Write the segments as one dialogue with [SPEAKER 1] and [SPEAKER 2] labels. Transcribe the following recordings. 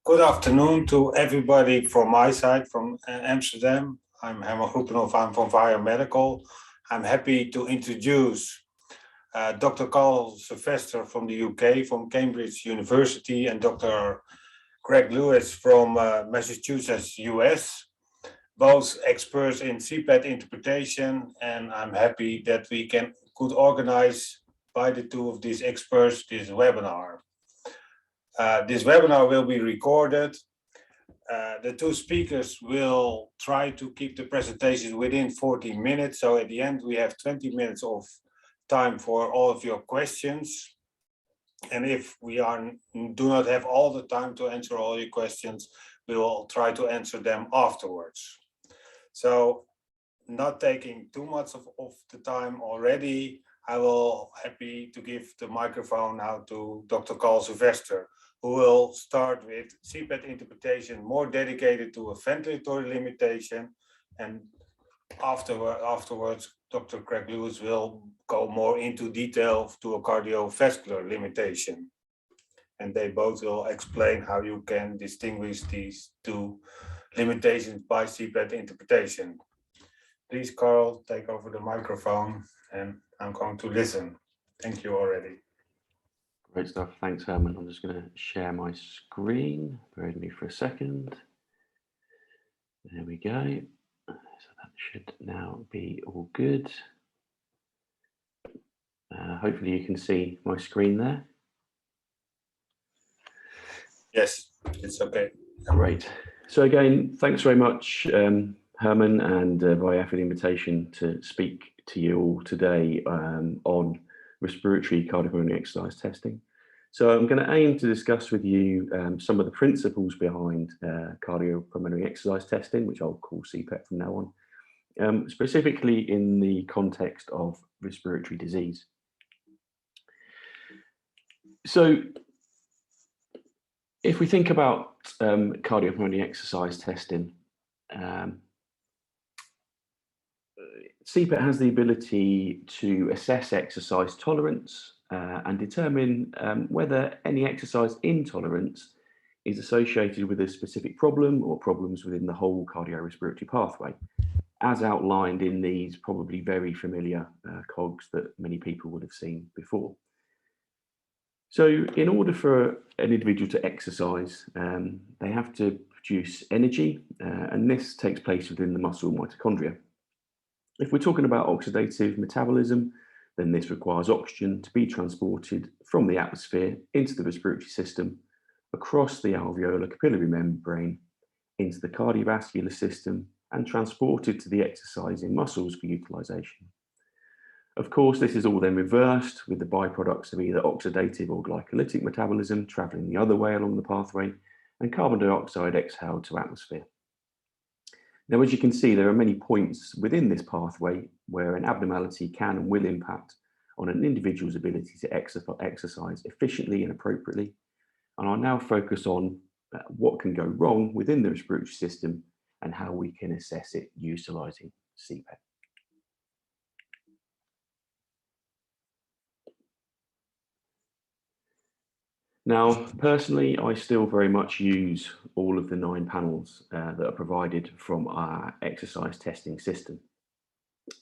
[SPEAKER 1] Good afternoon to everybody from my side, from Amsterdam. I'm Herman Groepenhoff, I'm from Via Medical. I'm happy to introduce Dr. Carl Sylvester from the UK, from Cambridge University, and Dr. Greg Lewis from Massachusetts, US, both experts in CPET interpretation, and I'm happy that we could organize by the two of these experts this webinar. This webinar will be recorded. The two speakers will try to keep the presentation within 40 minutes. So at the end, we have 20 minutes of time for all of your questions. And if we do not have all the time to answer all your questions, we will try to answer them afterwards. So not taking too much of the time already, I will happy to give the microphone now to Dr. Carl Sylvester, who will start with CPET interpretation more dedicated to a ventilatory limitation. And afterwards, Dr. Greg Lewis will go more into detail to a cardiovascular limitation. And they both will explain how you can distinguish these two limitations by CPET interpretation. Please, Carl, take over the microphone and I'm going to listen. Thank you already.
[SPEAKER 2] Great stuff. Thanks, Herman. I'm just going to share my screen. Bear with me for a second. There we go. So that should now be all good. Hopefully you can see my screen there.
[SPEAKER 1] Yes, it's okay.
[SPEAKER 2] Great. So again, thanks very much, Herman and Via for the invitation to speak to you all today on respiratory cardiopulmonary exercise testing. So I'm going to aim to discuss with you some of the principles behind cardiopulmonary exercise testing, which I'll call CPET from now on, specifically in the context of respiratory disease. So if we think about cardiopulmonary exercise testing, CPET has the ability to assess exercise tolerance and determine whether any exercise intolerance is associated with a specific problem or problems within the whole cardiorespiratory pathway, as outlined in these probably very familiar cogs that many people would have seen before. So in order for an individual to exercise, they have to produce energy, and this takes place within the muscle mitochondria. If we're talking about oxidative metabolism, then this requires oxygen to be transported from the atmosphere into the respiratory system, across the alveolar capillary membrane, into the cardiovascular system, and transported to the exercising muscles for utilization. Of course, this is all then reversed with the byproducts of either oxidative or glycolytic metabolism traveling the other way along the pathway, and carbon dioxide exhaled to atmosphere. Now, as you can see, there are many points within this pathway where an abnormality can and will impact on an individual's ability to exercise efficiently and appropriately. And I'll now focus on what can go wrong within the respiratory system and how we can assess it utilizing CPET. Now, personally, I still very much use all of the 9 panels that are provided from our exercise testing system.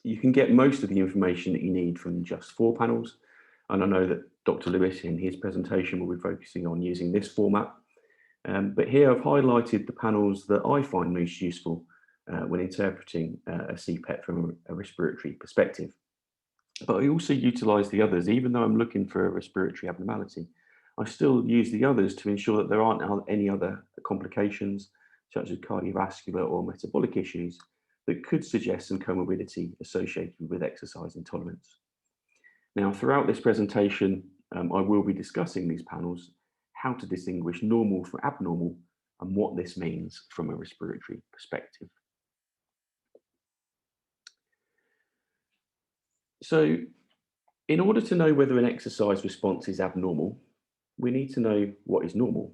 [SPEAKER 2] You can get most of the information that you need from just 4 panels, and I know that Dr. Lewis in his presentation will be focusing on using this format. But here I've highlighted the panels that I find most useful when interpreting a CPET from a respiratory perspective. But I also utilize the others, even though I'm looking for a respiratory abnormality. I still use the others to ensure that there aren't any other complications, such as cardiovascular or metabolic issues, that could suggest some comorbidity associated with exercise intolerance. Now, throughout this presentation, I will be discussing these panels, how to distinguish normal from abnormal, and what this means from a respiratory perspective. So, in order to know whether an exercise response is abnormal, we need to know what is normal.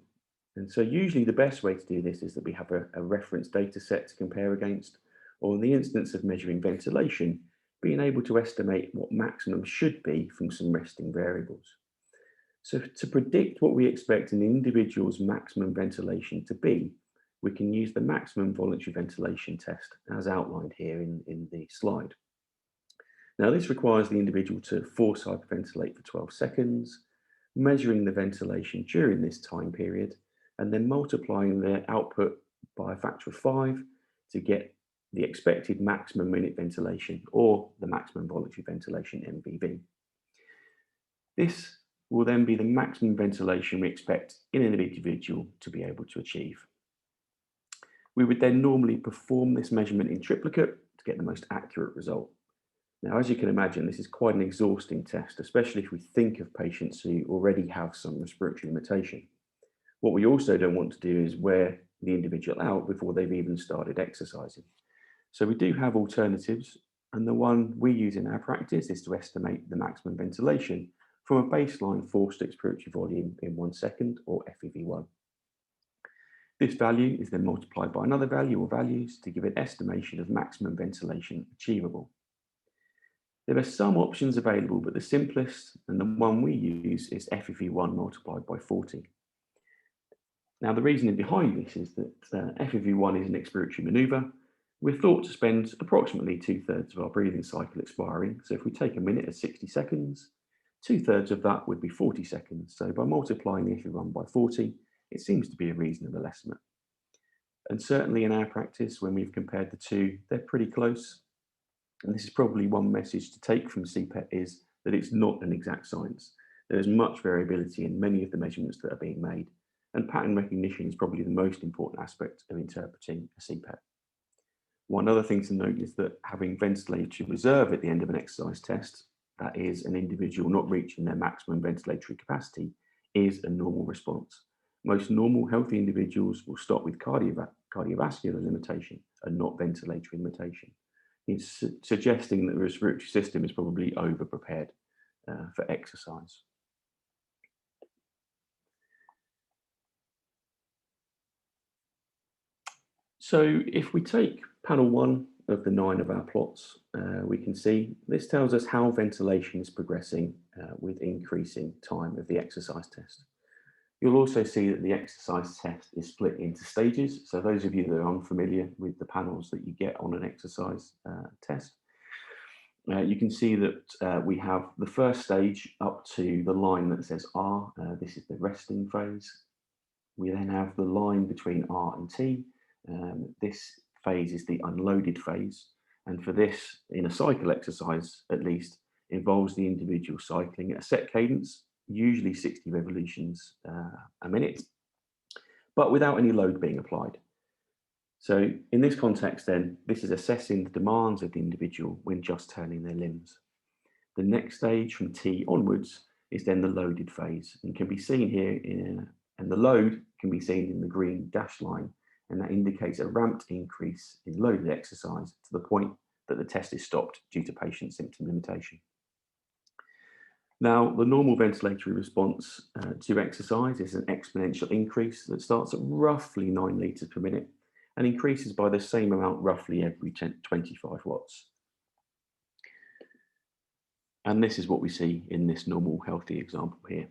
[SPEAKER 2] And so usually the best way to do this is that we have a reference data set to compare against, or in the instance of measuring ventilation, being able to estimate what maximum should be from some resting variables. So to predict what we expect an individual's maximum ventilation to be, we can use the maximum voluntary ventilation test as outlined here in the slide. Now this requires the individual to force hyperventilate for 12 seconds, measuring the ventilation during this time period, and then multiplying their output by a factor of 5 to get the expected maximum minute ventilation, or the maximum voluntary ventilation, MVV. This will then be the maximum ventilation we expect in an individual to be able to achieve. We would then normally perform this measurement in triplicate to get the most accurate result. Now, as you can imagine, this is quite an exhausting test, especially if we think of patients who already have some respiratory limitation. What we also don't want to do is wear the individual out before they've even started exercising. So we do have alternatives, and the one we use in our practice is to estimate the maximum ventilation from a baseline forced expiratory volume in 1 second, or FEV1. This value is then multiplied by another value or values to give an estimation of maximum ventilation achievable. There are some options available, but the simplest and the one we use is FEV1 multiplied by 40. Now, the reasoning behind this is that FEV1 is an expiratory maneuver. We're thought to spend approximately 2/3 of our breathing cycle expiring. So if we take a minute at 60 seconds, 2/3 of that would be 40 seconds. So by multiplying the FEV1 by 40, it seems to be a reasonable estimate. And certainly in our practice, when we've compared the two, they're pretty close. And this is probably one message to take from CPET, is that it's not an exact science. There's much variability in many of the measurements that are being made, and pattern recognition is probably the most important aspect of interpreting a CPET. One other thing to note is that having ventilatory reserve at the end of an exercise test, that is an individual not reaching their maximum ventilatory capacity, is a normal response. Most normal healthy individuals will stop with cardiovascular limitation and not ventilatory limitation. It's suggesting that the respiratory system is probably over-prepared for exercise. So if we take panel 1 of the 9 of our plots, we can see this tells us how ventilation is progressing with increasing time of the exercise test. You'll also see that the exercise test is split into stages. So those of you that are unfamiliar with the panels that you get on an exercise test, you can see that we have the first stage up to the line that says R. This is the resting phase. We then have the line between R and T. This phase is the unloaded phase. And for this, in a cycle exercise at least, involves the individual cycling at a set cadence, usually 60 revolutions a minute, but without any load being applied. So in this context then, this is assessing the demands of the individual when just turning their limbs. The next stage from T onwards is then the loaded phase, and can be seen here, and the load can be seen in the green dashed line, and that indicates a ramped increase in loaded exercise to the point that the test is stopped due to patient symptom limitation. Now, the normal ventilatory response to exercise is an exponential increase that starts at roughly 9 litres per minute and increases by the same amount roughly every 25 watts. And this is what we see in this normal healthy example here.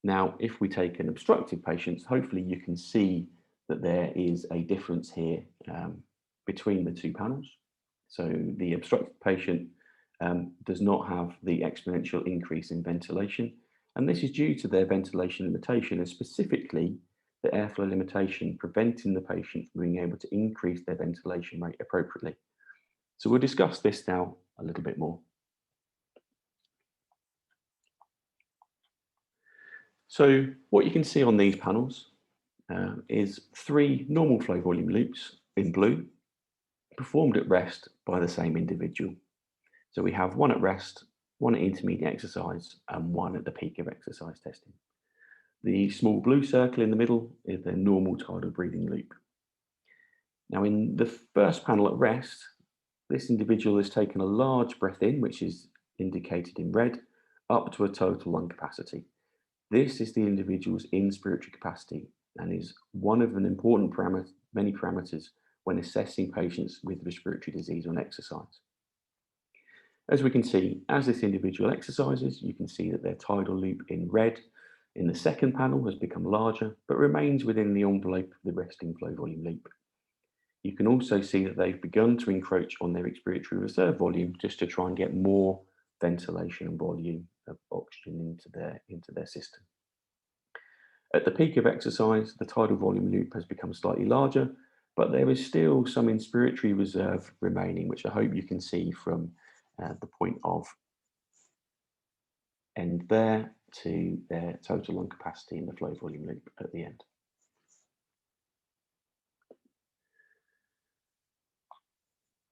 [SPEAKER 2] Now, if we take an obstructive patient, hopefully you can see that there is a difference here between the two panels. So the obstructive patient does not have the exponential increase in ventilation. And this is due to their ventilation limitation, and specifically the airflow limitation preventing the patient from being able to increase their ventilation rate appropriately. So we'll discuss this now a little bit more. So what you can see on these panels is 3 normal flow volume loops in blue, performed at rest by the same individual. So we have 1 at rest, 1 at intermediate exercise, and 1 at the peak of exercise testing. The small blue circle in the middle is the normal tidal breathing loop. Now, in the first panel at rest, this individual has taken a large breath in, which is indicated in red, up to a total lung capacity. This is the individual's inspiratory capacity and is one of many parameters when assessing patients with respiratory disease on exercise. As we can see, as this individual exercises, you can see that their tidal loop in red in the second panel has become larger, but remains within the envelope of the resting flow volume loop. You can also see that they've begun to encroach on their expiratory reserve volume just to try and get more ventilation and volume of oxygen into their system. At the peak of exercise, the tidal volume loop has become slightly larger, but there is still some inspiratory reserve remaining, which I hope you can see from the point of end there to their total lung capacity in the flow volume loop at the end.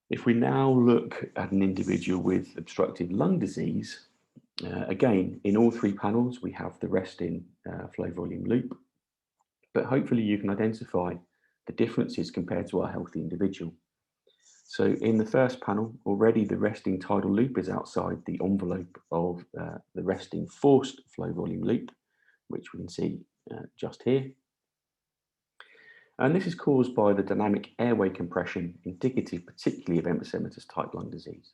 [SPEAKER 2] If we now look at an individual with obstructive lung disease, again, in all three panels, we have the resting flow volume loop, but hopefully you can identify the differences compared to our healthy individual. So in the first panel, already the resting tidal loop is outside the envelope of the resting forced flow volume loop, which we can see just here. And this is caused by the dynamic airway compression indicative particularly of emphysematous type lung disease.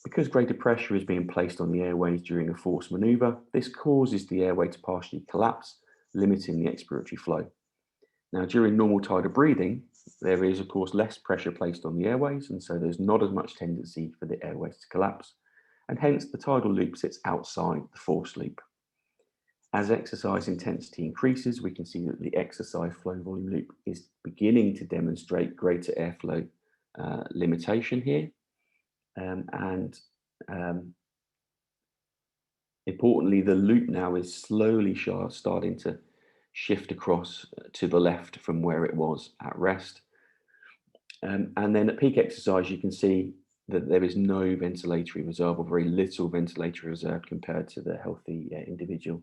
[SPEAKER 2] Because greater pressure is being placed on the airways during a forced maneuver, this causes the airway to partially collapse, limiting the expiratory flow. Now, during normal tidal breathing, there is, of course, less pressure placed on the airways, and so there's not as much tendency for the airways to collapse, and hence the tidal loop sits outside the forced loop. As exercise intensity increases, we can see that the exercise flow volume loop is beginning to demonstrate greater airflow limitation here. Importantly, the loop now is slowly starting to shift across to the left from where it was at rest. And then at peak exercise, you can see that there is no ventilatory reserve or very little ventilatory reserve compared to the healthy individual.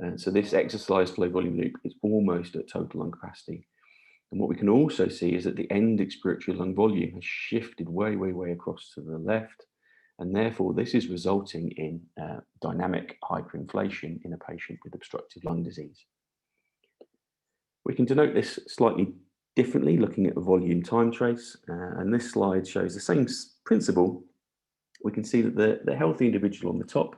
[SPEAKER 2] And so this exercise flow volume loop is almost at total lung capacity. And what we can also see is that the end expiratory lung volume has shifted way across to the left. And therefore, this is resulting in dynamic hyperinflation in a patient with obstructive lung disease. We can denote this slightly differently looking at the volume time trace. And this slide shows the same principle. We can see that the healthy individual on the top,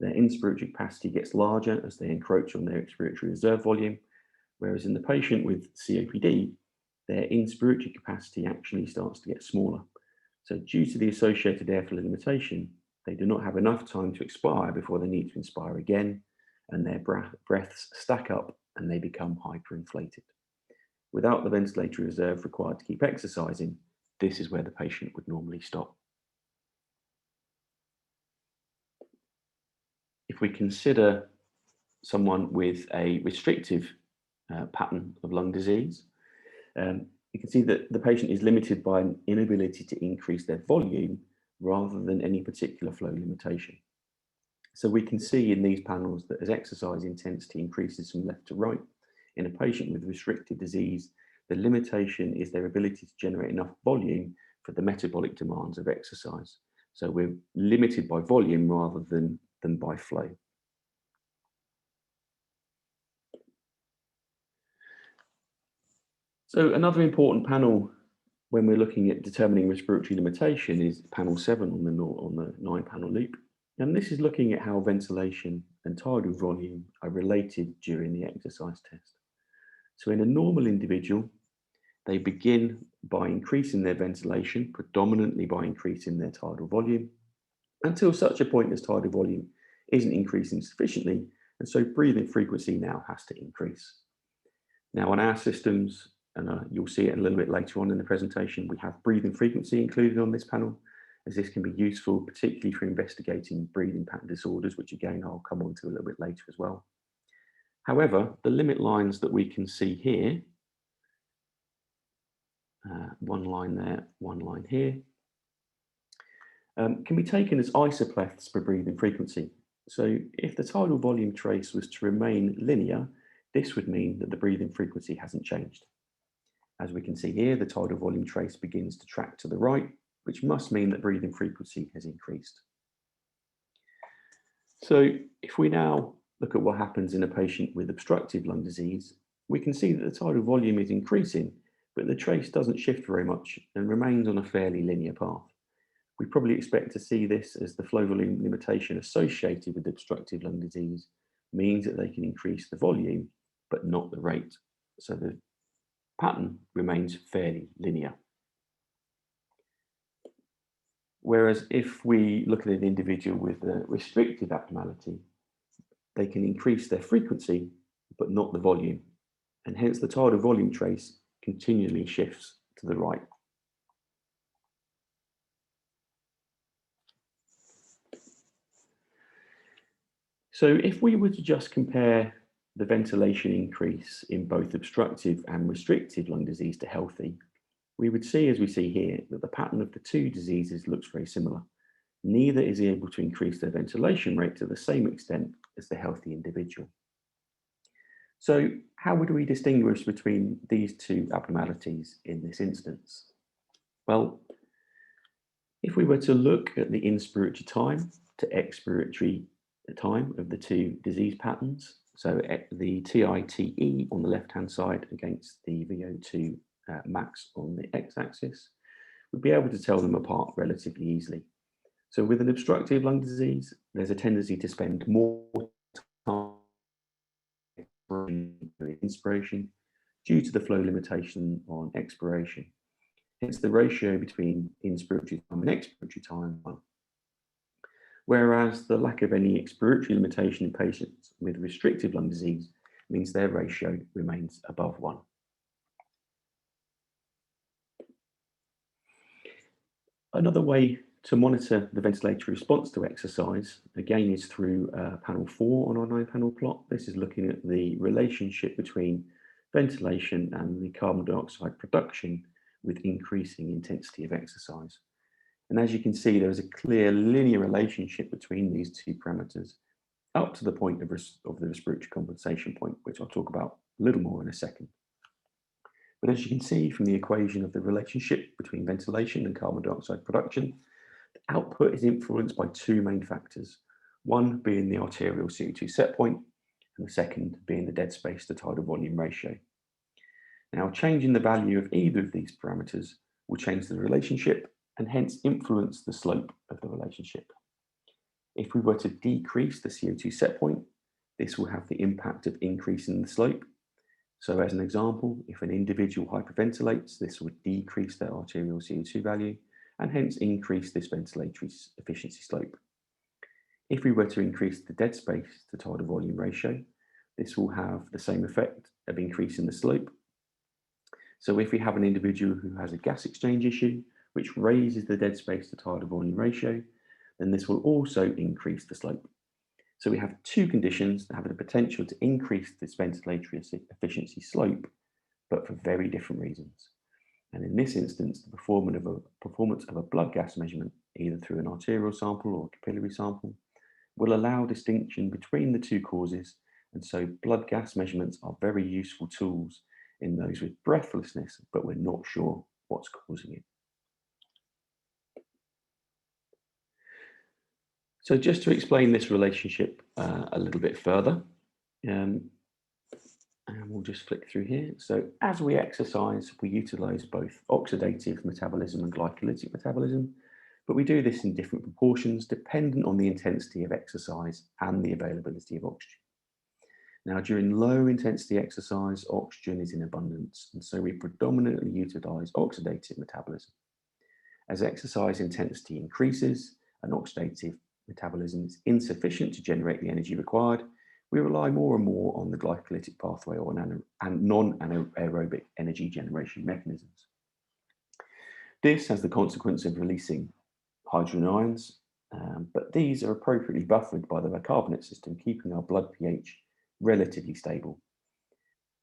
[SPEAKER 2] their inspiratory capacity gets larger as they encroach on their expiratory reserve volume, whereas in the patient with COPD, their inspiratory capacity actually starts to get smaller. So due to the associated airflow limitation, they do not have enough time to expire before they need to inspire again, and their breaths stack up and they become hyperinflated. Without the ventilatory reserve required to keep exercising, this is where the patient would normally stop. If we consider someone with a restrictive pattern of lung disease, you can see that the patient is limited by an inability to increase their volume rather than any particular flow limitation. So we can see in these panels that as exercise intensity increases from left to right, in a patient with restrictive disease, the limitation is their ability to generate enough volume for the metabolic demands of exercise. So we're limited by volume rather than by flow. So another important panel when we're looking at determining respiratory limitation is panel 7 on the 9-panel loop. And this is looking at how ventilation and tidal volume are related during the exercise test. So in a normal individual, they begin by increasing their ventilation, predominantly by increasing their tidal volume, until such a point as tidal volume isn't increasing sufficiently, and so breathing frequency now has to increase. Now on our systems, and you'll see it a little bit later on in the presentation, we have breathing frequency included on this panel, as this can be useful, particularly for investigating breathing pattern disorders, which again, I'll come on to a little bit later as well. However, the limit lines that we can see here, one line there, one line here, can be taken as isopleths for breathing frequency. So if the tidal volume trace was to remain linear, this would mean that the breathing frequency hasn't changed. As we can see here, the tidal volume trace begins to track to the right, which must mean that breathing frequency has increased. So if we now look at what happens in a patient with obstructive lung disease, we can see that the tidal volume is increasing, but the trace doesn't shift very much and remains on a fairly linear path. We probably expect to see this as the flow volume limitation associated with obstructive lung disease means that they can increase the volume, but not the rate. So the pattern remains fairly linear. Whereas if we look at an individual with a restrictive abnormality, they can increase their frequency, but not the volume. And hence the tidal volume trace continually shifts to the right. So if we were to just compare the ventilation increase in both obstructive and restrictive lung disease to healthy, we would see, as we see here, that the pattern of the two diseases looks very similar. Neither is able to increase their ventilation rate to the same extent as the healthy individual. So how would we distinguish between these two abnormalities in this instance? Well, if we were to look at the inspiratory time to expiratory time of the two disease patterns, so the TITE on the left-hand side against the VO2 max on the x-axis, we'd be able to tell them apart relatively easily. So with an obstructive lung disease, there's a tendency to spend more time in inspiration due to the flow limitation on expiration. Hence the ratio between inspiratory time and expiratory time. Whereas the lack of any expiratory limitation in patients with restrictive lung disease means their ratio remains above 1. Another way to monitor the ventilatory response to exercise, again, is through panel 4 on our 9-panel plot. This is looking at the relationship between ventilation and the carbon dioxide production with increasing intensity of exercise. And as you can see, there is a clear linear relationship between these two parameters up to the point of the respiratory compensation point, which I'll talk about a little more in a second. But as you can see from the equation of the relationship between ventilation and carbon dioxide production, the output is influenced by two main factors, one being the arterial CO2 set point, and the second being the dead space to tidal volume ratio. Now, changing the value of either of these parameters will change the relationship and hence influence the slope of the relationship. If we were to decrease the CO2 set point, this will have the impact of increasing the slope. So as an example, if an individual hyperventilates, this would decrease their arterial CO2 value and hence increase this ventilatory efficiency slope. If we were to increase the dead space to tidal volume ratio, this will have the same effect of increasing the slope. So if we have an individual who has a gas exchange issue, which raises the dead space to tidal volume ratio, then this will also increase the slope. So we have two conditions that have the potential to increase this ventilatory efficiency slope, but for very different reasons. And in this instance, the performance of a blood gas measurement, either through an arterial sample or capillary sample, will allow distinction between the two causes. And so blood gas measurements are very useful tools in those with breathlessness, but we're not sure what's causing it. So just to explain this relationship a little bit further, and we'll just flick through here. So as we exercise, we utilize both oxidative metabolism and glycolytic metabolism, but we do this in different proportions dependent on the intensity of exercise and the availability of oxygen. Now, during low intensity exercise, oxygen is in abundance, and so we predominantly utilize oxidative metabolism. As exercise intensity increases and oxidative metabolism is insufficient to generate the energy required, we rely more and more on the glycolytic pathway or non-anaerobic energy generation mechanisms. This has the consequence of releasing hydrogen ions, but these are appropriately buffered by the bicarbonate system, keeping our blood pH relatively stable.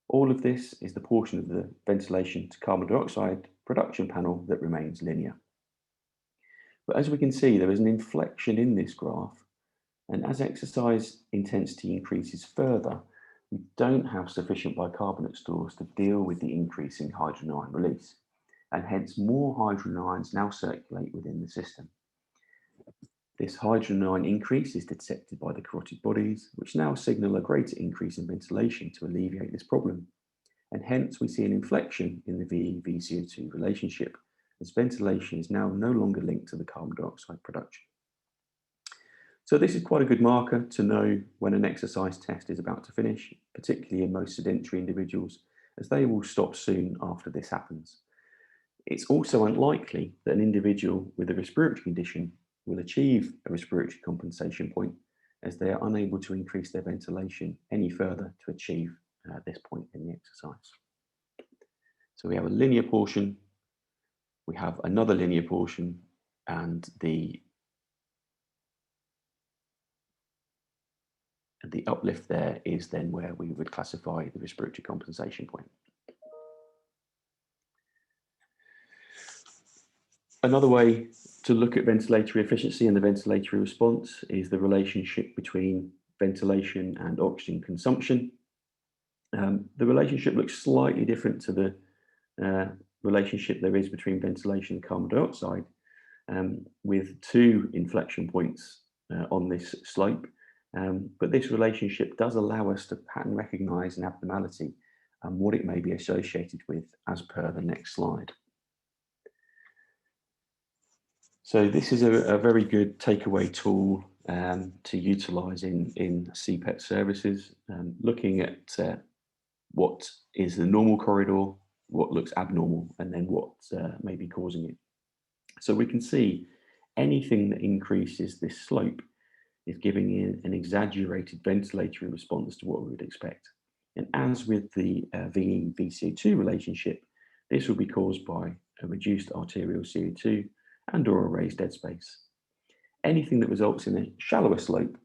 [SPEAKER 2] All of this is the portion of the ventilation to carbon dioxide production panel that remains linear. But as we can see, there is an inflection in this graph, and as exercise intensity increases further, we don't have sufficient bicarbonate stores to deal with the increasing hydrogen ion release, and hence more hydrogen ions now circulate within the system. This hydrogen ion increase is detected by the carotid bodies, which now signal a greater increase in ventilation to alleviate this problem, and hence we see an inflection in the VE-VCO2 relationship as ventilation is now no longer linked to the carbon dioxide production. So this is quite a good marker to know when an exercise test is about to finish, particularly in most sedentary individuals, as they will stop soon after this happens. It's also unlikely that an individual with a respiratory condition will achieve a respiratory compensation point, as they are unable to increase their ventilation any further to achieve this point in the exercise. So we have a linear portion, we have another linear portion, and the uplift there is then where we would classify the respiratory compensation point. Another way to look at ventilatory efficiency and the ventilatory response is the relationship between ventilation and oxygen consumption. The relationship looks slightly different to the relationship there is between ventilation and carbon dioxide, with two inflection points on this slope. But this relationship does allow us to pattern recognize an abnormality and what it may be associated with, as per the next slide. So this is a very good takeaway tool to utilize in CPET services, looking at what is the normal corridor, what looks abnormal, and then what may be causing it. So we can see anything that increases this slope is giving you an exaggerated ventilatory response to what we would expect. And as with the VE-VCO2 relationship, this will be caused by a reduced arterial CO2 and or a raised dead space. Anything that results in a shallower slope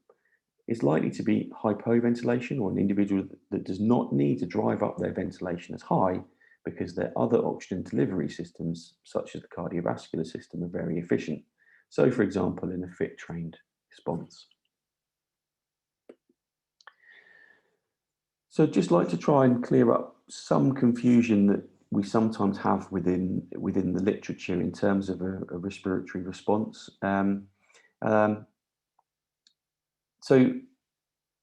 [SPEAKER 2] is likely to be hypoventilation, or an individual that does not need to drive up their ventilation as high because their other oxygen delivery systems, such as the cardiovascular system, are very efficient. So, for example, in a fit trained response. So just like to try and clear up some confusion that we sometimes have within the literature in terms of a respiratory response. So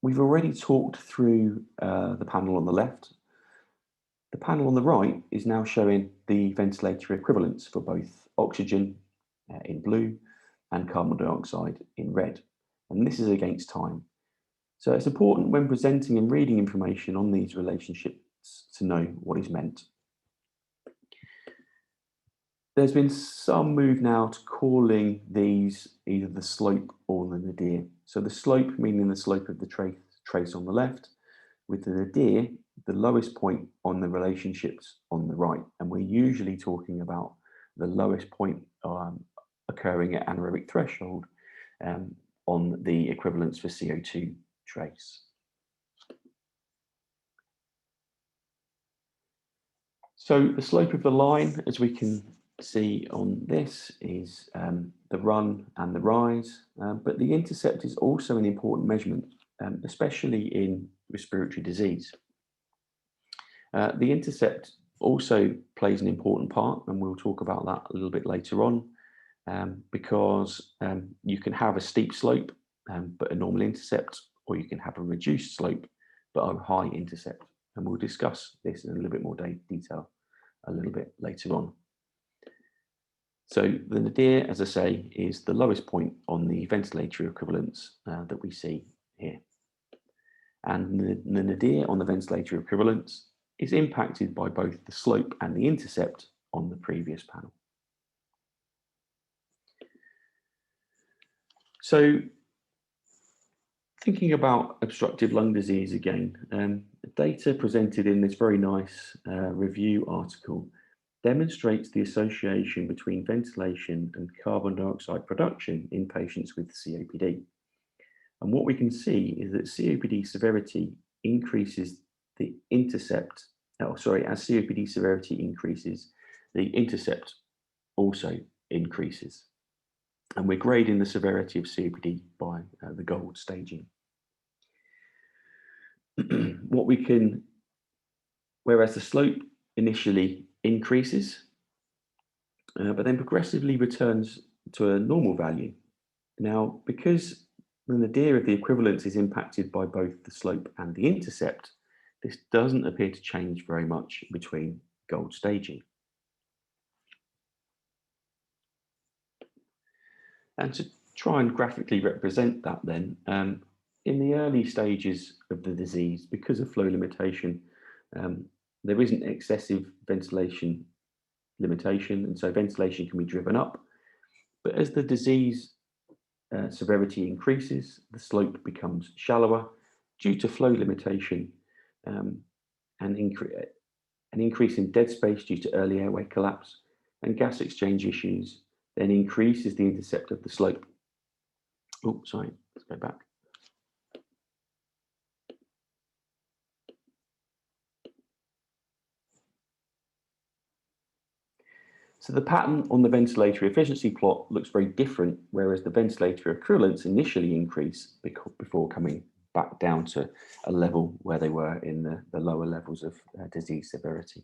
[SPEAKER 2] we've already talked through the panel on the left. The panel on the right is now showing the ventilatory equivalence for both oxygen in blue and carbon dioxide in red. And this is against time. So it's important when presenting and reading information on these relationships to know what is meant. There's been some move now to calling these either the slope or the nadir. So the slope meaning the slope of the trace on the left, with the nadir, the lowest point on the relationships on the right. And we're usually talking about the lowest point occurring at anaerobic threshold on the equivalence for CO2 trace. So the slope of the line, as we can see on this, is the run and the rise, but the intercept is also an important measurement, especially in respiratory disease. The intercept also plays an important part, and we'll talk about that a little bit later on, because you can have a steep slope but a normal intercept, or you can have a reduced slope but a high intercept, and we'll discuss this in a little bit more detail a little bit later on. So the nadir, as I say, is the lowest point on the ventilatory equivalence that we see here. And the nadir on the ventilatory equivalence is impacted by both the slope and the intercept on the previous panel. So thinking about obstructive lung disease again, the data presented in this very nice review article demonstrates the association between ventilation and carbon dioxide production in patients with COPD. And what we can see is that COPD severity increases the intercept, as COPD severity increases, the intercept also increases. And we're grading the severity of COPD by the gold staging. Whereas the slope initially increases, but then progressively returns to a normal value. Now, because the nadir of the equivalence is impacted by both the slope and the intercept, this doesn't appear to change very much between gold staging. And to try and graphically represent that then, in the early stages of the disease, because of flow limitation, there isn't excessive ventilation limitation, and so ventilation can be driven up. But as the disease severity increases, the slope becomes shallower due to flow limitation, and an increase in dead space due to early airway collapse and gas exchange issues then increases the intercept of the slope. Oh, sorry, let's go back. So the pattern on the ventilatory efficiency plot looks very different, whereas the ventilatory equivalents initially increase before coming back down to a level where they were in the lower levels of disease severity.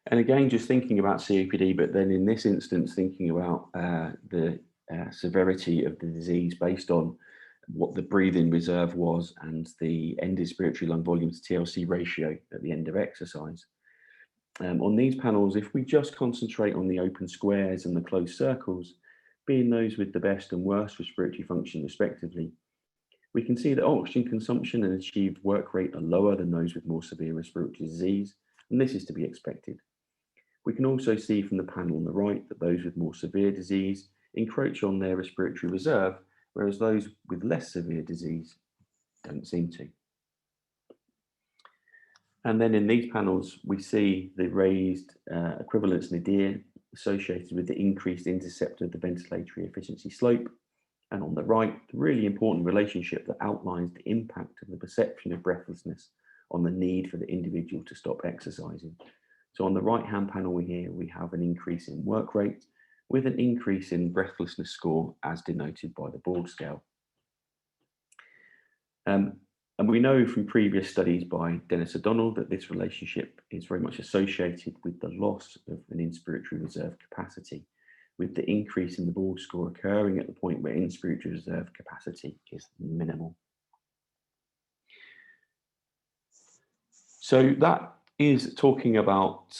[SPEAKER 2] And again, just thinking about COPD, but then in this instance, thinking about the severity of the disease based on what the breathing reserve was and the end inspiratory lung volume to TLC ratio at the end of exercise. On these panels, if we just concentrate on the open squares and the closed circles, being those with the best and worst respiratory function respectively, we can see that oxygen consumption and achieved work rate are lower than those with more severe respiratory disease, and this is to be expected. We can also see from the panel on the right that those with more severe disease encroach on their respiratory reserve, whereas those with less severe disease don't seem to. And then in these panels, we see the raised equivalence nadir associated with the increased intercept of the ventilatory efficiency slope. And on the right, the really important relationship that outlines the impact of the perception of breathlessness on the need for the individual to stop exercising. So on the right-hand panel here, we have an increase in work rate with an increase in breathlessness score as denoted by the Borg scale. And we know from previous studies by Dennis O'Donnell that this relationship is very much associated with the loss of an inspiratory reserve capacity, with the increase in the Borg score occurring at the point where inspiratory reserve capacity is minimal. So that is talking about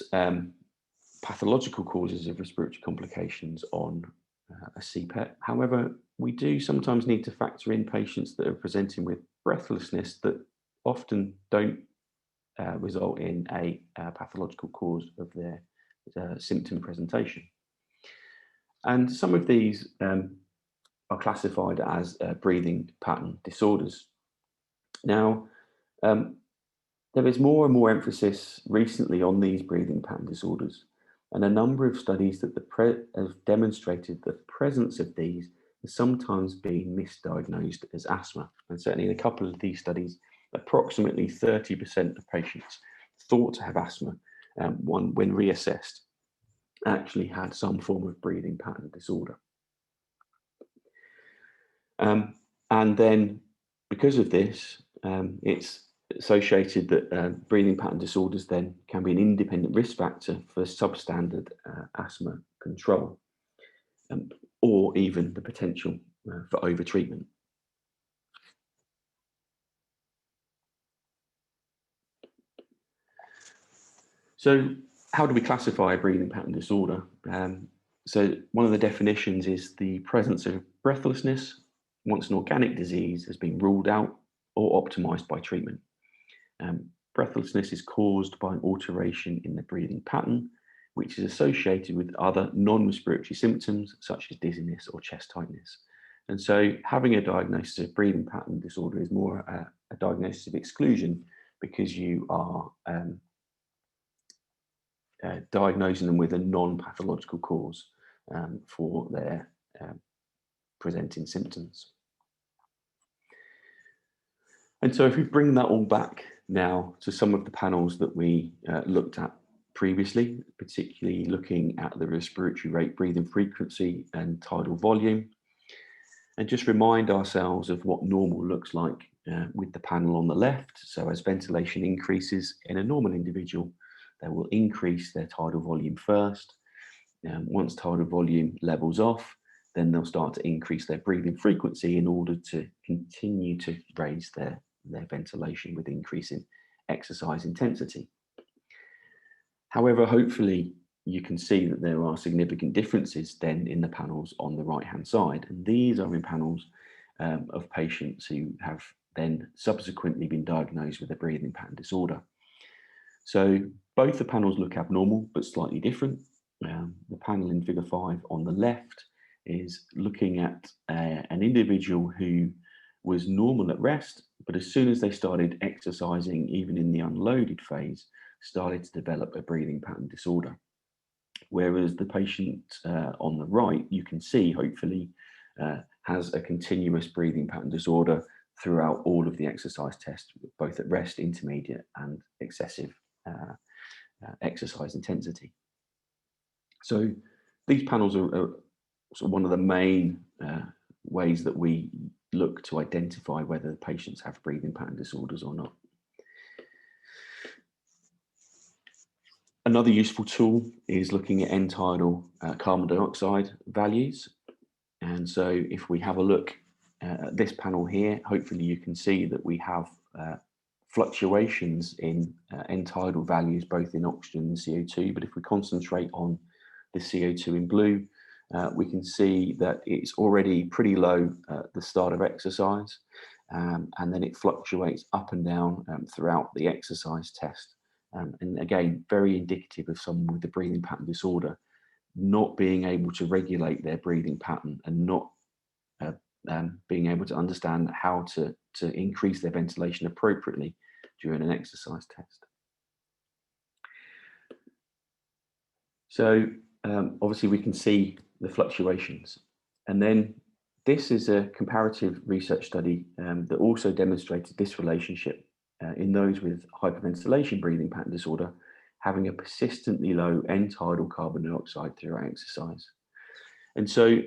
[SPEAKER 2] pathological causes of respiratory complications on a CPET. However, we do sometimes need to factor in patients that are presenting with breathlessness that often don't result in a pathological cause of their symptom presentation. And some of these are classified as breathing pattern disorders. Now, there is more and more emphasis recently on these breathing pattern disorders, and a number of studies that have demonstrated the presence of these has sometimes been misdiagnosed as asthma. And certainly in a couple of these studies, approximately 30% of patients thought to have asthma when reassessed actually had some form of breathing pattern disorder. And then because of this, it's associated that breathing pattern disorders then can be an independent risk factor for substandard asthma control, or even the potential for overtreatment. So how do we classify a breathing pattern disorder? So one of the definitions is the presence of breathlessness once an organic disease has been ruled out or optimized by treatment. Breathlessness is caused by an alteration in the breathing pattern, which is associated with other non-respiratory symptoms such as dizziness or chest tightness. And so having a diagnosis of breathing pattern disorder is more a diagnosis of exclusion, because you are diagnosing them with a non-pathological cause for their presenting symptoms. And so if we bring that all back now to some of the panels that we looked at previously, particularly looking at the respiratory rate, breathing frequency and tidal volume, and just remind ourselves of what normal looks like with the panel on the left. So as ventilation increases in a normal individual, they will increase their tidal volume first. Once tidal volume levels off, then they'll start to increase their breathing frequency in order to continue to raise their ventilation with increasing exercise intensity. However, hopefully you can see that there are significant differences then in the panels on the right-hand side. And these are in panels of patients who have then subsequently been diagnosed with a breathing pattern disorder. So both the panels look abnormal, but slightly different. The panel in figure 5 on the left is looking at an individual who was normal at rest, but as soon as they started exercising, even in the unloaded phase, started to develop a breathing pattern disorder. Whereas the patient on the right, you can see, hopefully, has a continuous breathing pattern disorder throughout all of the exercise tests, both at rest, intermediate, and excessive exercise intensity. So these panels are sort of one of the main ways that we look to identify whether patients have breathing pattern disorders or not. Another useful tool is looking at end-tidal carbon dioxide values. And so if we have a look at this panel here, hopefully you can see that we have fluctuations in end-tidal values, both in oxygen and CO2. But if we concentrate on the CO2 in blue, we can see that it's already pretty low at the start of exercise, and then it fluctuates up and down throughout the exercise test. And again, very indicative of someone with a breathing pattern disorder not being able to regulate their breathing pattern and not being able to understand how to increase their ventilation appropriately during an exercise test. So obviously we can see the fluctuations. And then this is a comparative research study that also demonstrated this relationship in those with hyperventilation breathing pattern disorder having a persistently low end-tidal carbon dioxide throughout exercise. And so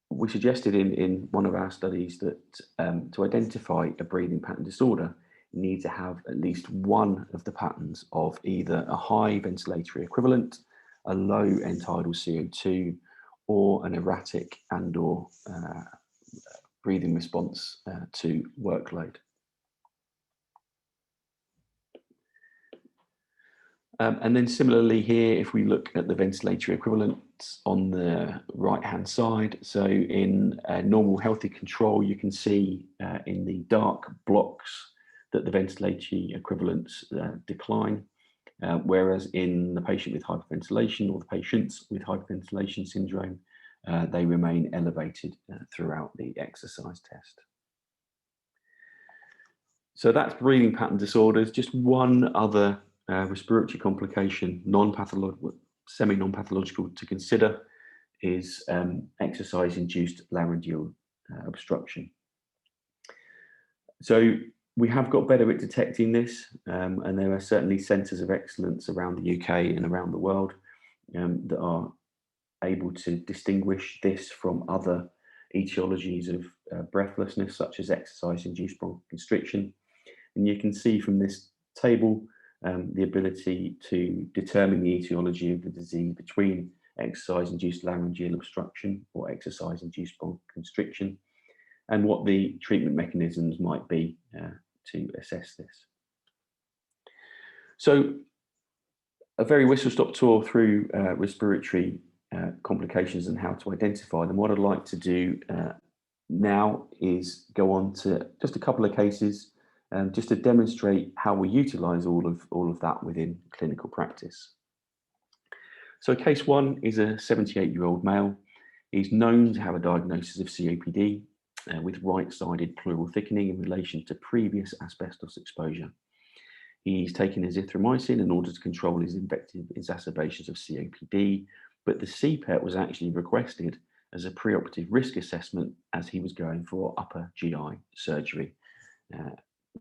[SPEAKER 2] we suggested in one of our studies that to identify a breathing pattern disorder, you need to have at least one of the patterns of either a high ventilatory equivalent, a low end-tidal CO2, or an erratic and/or breathing response to workload. And then similarly here, if we look at the ventilatory equivalents on the right-hand side, so in normal healthy control, you can see in the dark blocks that the ventilatory equivalents decline, whereas in the patient with hyperventilation or the patients with hyperventilation syndrome, they remain elevated throughout the exercise test. So that's breathing pattern disorders. Just one other respiratory complication, non-pathological, semi-non-pathological to consider is exercise-induced laryngeal obstruction. So we have got better at detecting this, and there are certainly centres of excellence around the UK and around the world that are able to distinguish this from other etiologies of breathlessness, such as exercise-induced bronchoconstriction. And you can see from this table the ability to determine the etiology of the disease between exercise-induced laryngeal obstruction or exercise-induced bronchoconstriction, and what the treatment mechanisms might be to assess this. So a very whistle-stop tour through respiratory complications and how to identify them. What I'd like to do now is go on to just a couple of cases just to demonstrate how we utilise all of that within clinical practice. So case 1 is a 78-year-old male. He's known to have a diagnosis of COPD with right-sided pleural thickening in relation to previous asbestos exposure. He's taken azithromycin in order to control his infective exacerbations of COPD, but the CPET was actually requested as a preoperative risk assessment as he was going for upper GI surgery,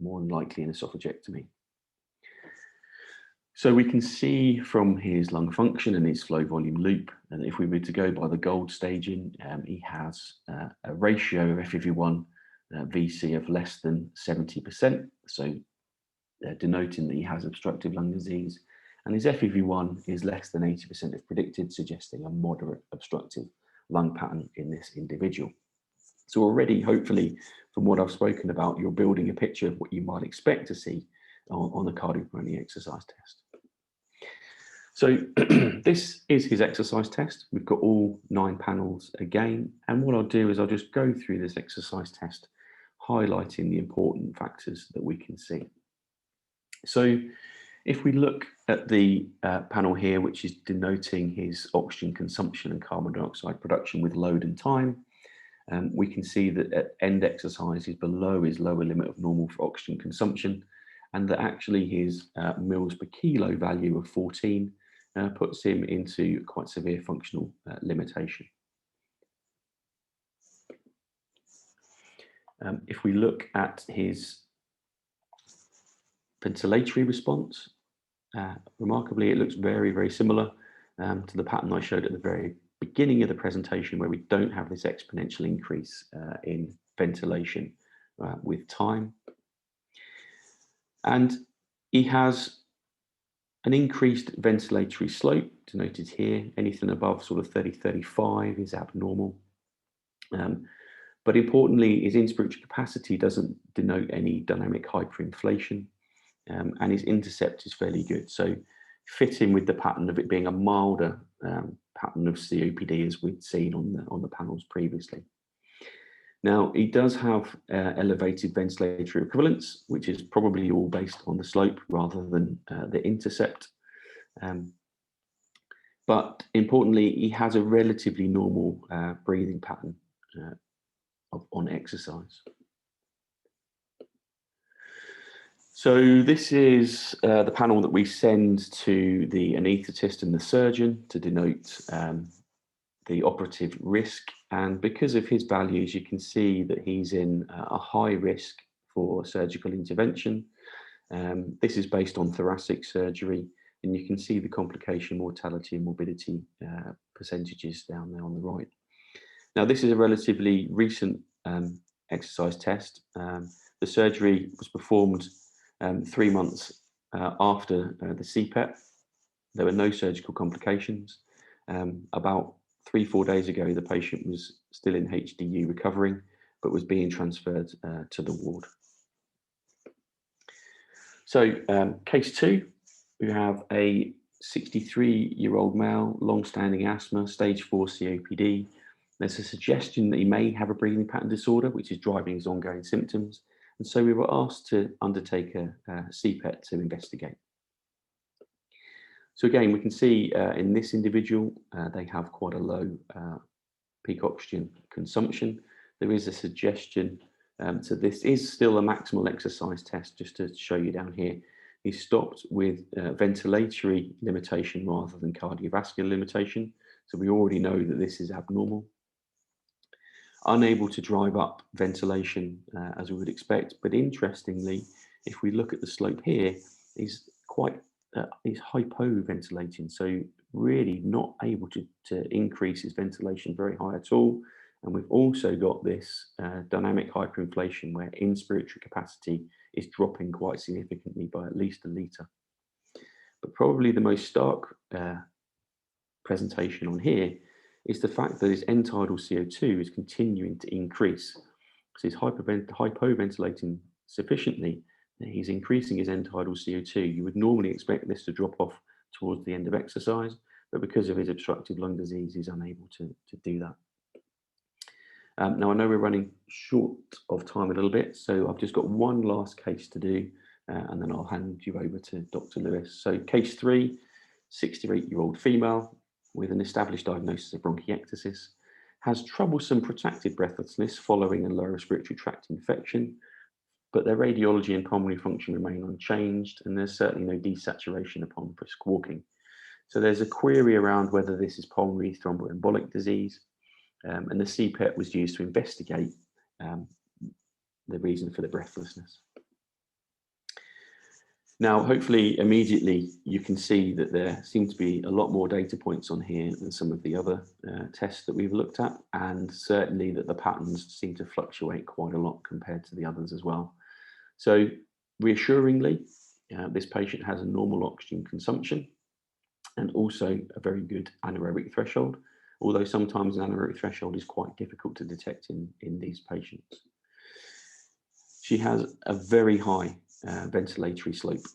[SPEAKER 2] more than likely an esophagectomy. So we can see from his lung function and his flow volume loop, and if we were to go by the gold staging, he has a ratio of FEV1 VC of less than 70%, so denoting that he has obstructive lung disease, and his FEV1 is less than 80% of predicted, suggesting a moderate obstructive lung pattern in this individual. So already, hopefully, from what I've spoken about, you're building a picture of what you might expect to see on the cardiopulmonary exercise test. So this is his exercise test. We've got all 9 panels again. And what I'll do is I'll just go through this exercise test, highlighting the important factors that we can see. So if we look at the panel here, which is denoting his oxygen consumption and carbon dioxide production with load and time, we can see that at end exercise is below his lower limit of normal for oxygen consumption, and that actually his mils per kilo value of 14 puts him into quite severe functional limitation. If we look at his ventilatory response, remarkably, it looks very, very similar to the pattern I showed at the very beginning of the presentation, where we don't have this exponential increase in ventilation with time. And he has an increased ventilatory slope, denoted here. Anything above sort of 30-35 is abnormal. But importantly, his inspiratory capacity doesn't denote any dynamic hyperinflation, and his intercept is fairly good. So fitting with the pattern of it being a milder pattern of COPD as we'd seen on the panels previously. Now, he does have elevated ventilatory equivalence, which is probably all based on the slope rather than the intercept. But importantly, he has a relatively normal breathing pattern on exercise. So this is the panel that we send to the anaesthetist and the surgeon to denote the operative risk. And because of his values, you can see that he's in a high risk for surgical intervention. This is based on thoracic surgery, and you can see the complication, mortality and morbidity percentages down there on the right. Now, this is a relatively recent exercise test. The surgery was performed 3 months after the CPET. There were no surgical complications. About 3-4 days ago, the patient was still in HDU recovering, but was being transferred to the ward. So case 2, we have a 63-year-old male, long-standing asthma, stage 4 COPD. There's a suggestion that he may have a breathing pattern disorder, which is driving his ongoing symptoms. And so we were asked to undertake a CPET to investigate. So again, we can see in this individual, they have quite a low peak oxygen consumption. There is a suggestion, so this is still a maximal exercise test, just to show you down here. He stopped with ventilatory limitation rather than cardiovascular limitation. So we already know that this is abnormal. Unable to drive up ventilation as we would expect, but interestingly, if we look at the slope here, he's hypoventilating, so really not able to increase his ventilation very high at all. And we've also got this dynamic hyperinflation where inspiratory capacity is dropping quite significantly by at least 1 litre. But probably the most stark presentation on here is the fact that his end tidal CO2 is continuing to increase. So he's hypoventilating sufficiently that he's increasing his end tidal CO2. You would normally expect this to drop off towards the end of exercise, but because of his obstructive lung disease, he's unable to do that. Now, I know we're running short of time a little bit, so I've just got one last case to do, and then I'll hand you over to Dr. Lewis. So case 3, 68-year-old female with an established diagnosis of bronchiectasis, has troublesome protracted breathlessness following a lower respiratory tract infection, but their radiology and pulmonary function remain unchanged, and there's certainly no desaturation upon brisk walking. So there's a query around whether this is pulmonary thromboembolic disease, and the CPET was used to investigate the reason for the breathlessness. Now, hopefully, immediately you can see that there seem to be a lot more data points on here than some of the other tests that we've looked at, and certainly that the patterns seem to fluctuate quite a lot compared to the others as well. So, reassuringly, this patient has a normal oxygen consumption and also a very good anaerobic threshold, although sometimes an anaerobic threshold is quite difficult to detect in these patients. She has a very high ventilatory slope,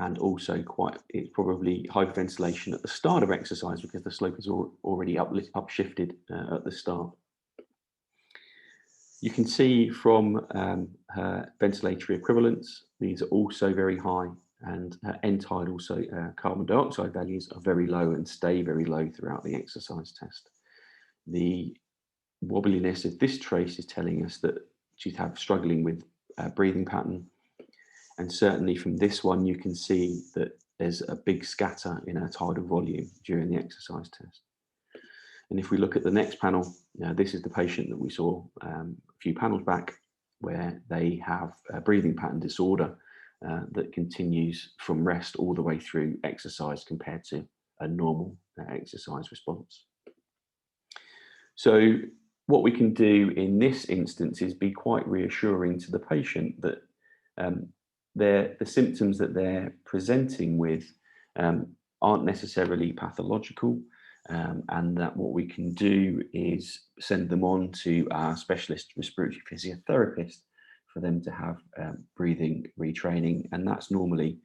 [SPEAKER 2] and also it's probably hyperventilation at the start of exercise because the slope is already upshifted at the start. You can see from her ventilatory equivalence, these are also very high, and her end-tidal, also carbon dioxide values are very low and stay very low throughout the exercise test. The wobbliness of this trace is telling us that she's struggling with breathing pattern. And certainly from this one, you can see that there's a big scatter in her tidal volume during the exercise test. And if we look at the next panel, this is the patient that we saw a few panels back, where they have a breathing pattern disorder that continues from rest all the way through exercise compared to a normal exercise response. So what we can do in this instance is be quite reassuring to the patient that the symptoms that they're presenting with aren't necessarily pathological, and that what we can do is send them on to our specialist respiratory physiotherapist for them to have breathing retraining, and that's normally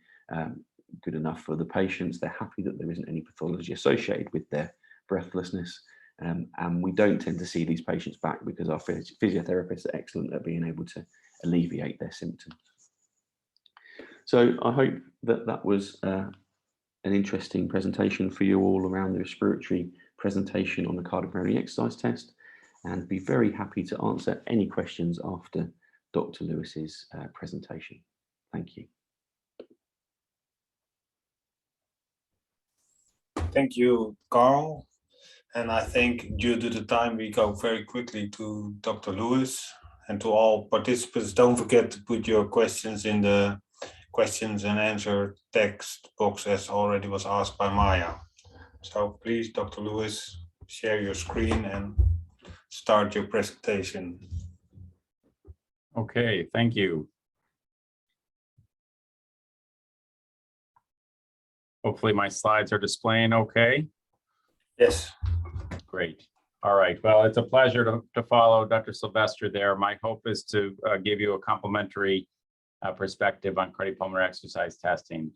[SPEAKER 2] good enough for the patients. They're happy that there isn't any pathology associated with their breathlessness, and we don't tend to see these patients back because our physiotherapists are excellent at being able to alleviate their symptoms. So I hope that that was an interesting presentation for you all around the respiratory presentation on the cardiopulmonary exercise test, and be very happy to answer any questions after Dr. Lewis's presentation. Thank you.
[SPEAKER 1] Thank you, Carl. And I think due to the time, we go very quickly to Dr. Lewis. And to all participants, don't forget to put your questions in the questions and answer text box as already was asked by Maya. So please, Dr. Lewis, share your screen and start your presentation.
[SPEAKER 3] Okay, thank you. Hopefully my slides are displaying okay.
[SPEAKER 1] Yes.
[SPEAKER 3] Great. All right. Well, it's a pleasure to follow Dr. Sylvester there. My hope is to give you a complimentary perspective on cardiopulmonary exercise testing.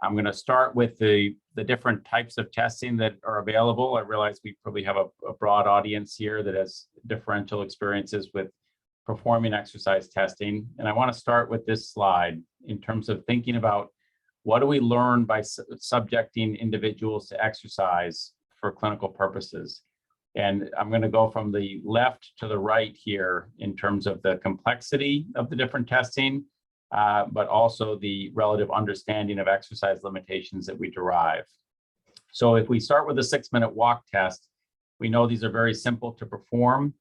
[SPEAKER 3] I'm going to start with the different types of testing that are available. I realize we probably have a broad audience here that has differential experiences with performing exercise testing. And I want to start with this slide in terms of thinking about what do we learn by subjecting individuals to exercise for clinical purposes. And I'm going to go from the left to the right here in terms of the complexity of the different testing, but also the relative understanding of exercise limitations that we derive. So if we start with a 6-minute walk test, we know these are very simple to perform.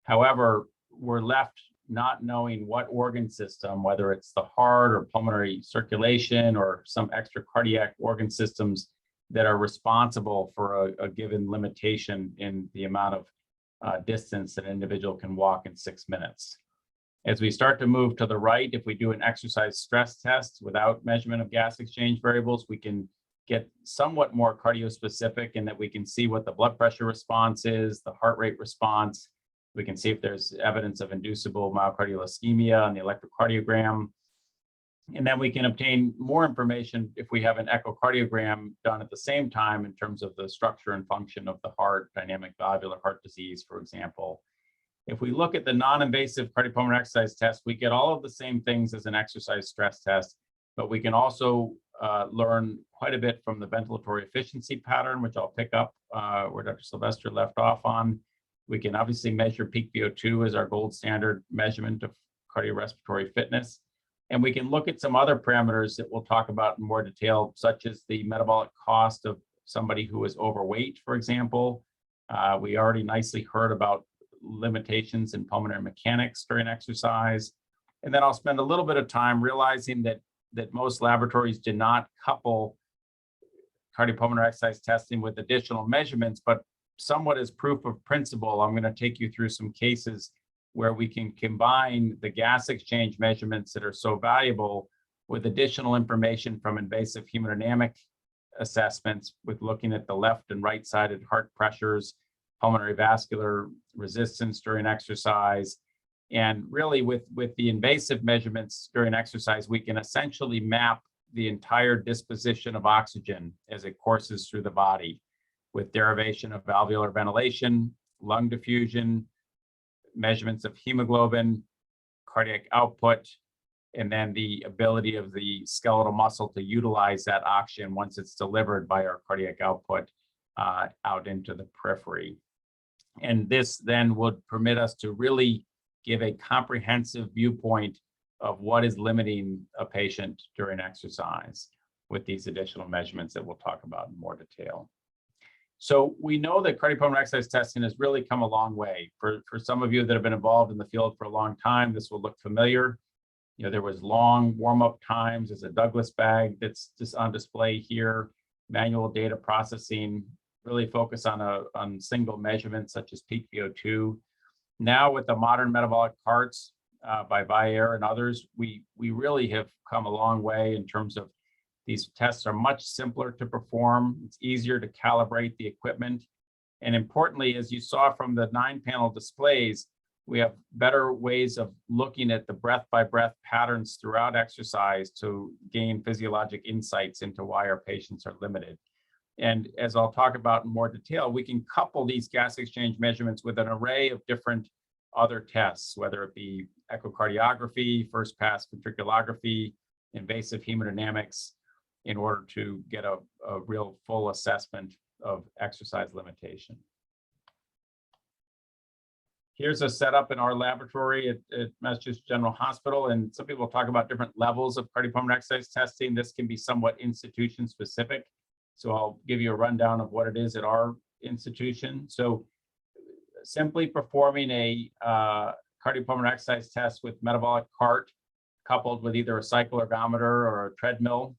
[SPEAKER 3] However, we're left not knowing what organ system, whether it's the heart or pulmonary circulation or some extra cardiac organ systems that are responsible for a given limitation in the amount of distance an individual can walk in 6 minutes. As we start to move to the right, if we do an exercise stress test without measurement of gas exchange variables, we can get somewhat more cardio-specific in that we can see what the blood pressure response is, the heart rate response. We can see if there's evidence of inducible myocardial ischemia on the electrocardiogram. And then we can obtain more information if we have an echocardiogram done at the same time in terms of the structure and function of the heart, dynamic valvular heart disease, for example. If we look at the non-invasive cardiopulmonary exercise test, we get all of the same things as an exercise stress test, but we can also learn quite a bit from the ventilatory efficiency pattern, which I'll pick up where Dr. Sylvester left off on. We can obviously measure peak VO2 as our gold standard measurement of cardiorespiratory fitness. And we can look at some other parameters that we'll talk about in more detail, such as the metabolic cost of somebody who is overweight, for example. We already nicely heard about limitations in pulmonary mechanics during exercise. And then I'll spend a little bit of time realizing that most laboratories do not couple cardiopulmonary exercise testing with additional measurements, but somewhat as proof of principle, I'm going to take you through some cases where we can combine the gas exchange measurements that are so valuable with additional information from invasive hemodynamic assessments, with looking at the left and right-sided heart pressures, pulmonary vascular resistance during exercise. And really with the invasive measurements during exercise, we can essentially map the entire disposition of oxygen as it courses through the body, with derivation of valvular ventilation, lung diffusion, measurements of hemoglobin, cardiac output, and then the ability of the skeletal muscle to utilize that oxygen once it's delivered by our cardiac output out into the periphery. And this then would permit us to really give a comprehensive viewpoint of what is limiting a patient during exercise with these additional measurements that we'll talk about in more detail. So we know that cardiopulmonary exercise testing has really come a long way. For some of you that have been involved in the field for a long time, this will look familiar. You know, there was long warm-up times. There's a Douglas bag that's just on display here, manual data processing, really focus on single measurements such as peak VO2. Now with the modern metabolic carts by Vyaire and others, we really have come a long way in terms of these tests are much simpler to perform. It's easier to calibrate the equipment. And importantly, as you saw from the 9-panel displays, we have better ways of looking at the breath-by-breath patterns throughout exercise to gain physiologic insights into why our patients are limited. And as I'll talk about in more detail, we can couple these gas exchange measurements with an array of different other tests, whether it be echocardiography, first pass ventriculography, invasive hemodynamics, in order to get a real full assessment of exercise limitation. Here's a setup in our laboratory at Massachusetts General Hospital, and some people talk about different levels of cardiopulmonary exercise testing. This can be somewhat institution specific. So I'll give you a rundown of what it is at our institution. So simply performing a cardiopulmonary exercise test with metabolic cart coupled with either a cycle ergometer or a treadmill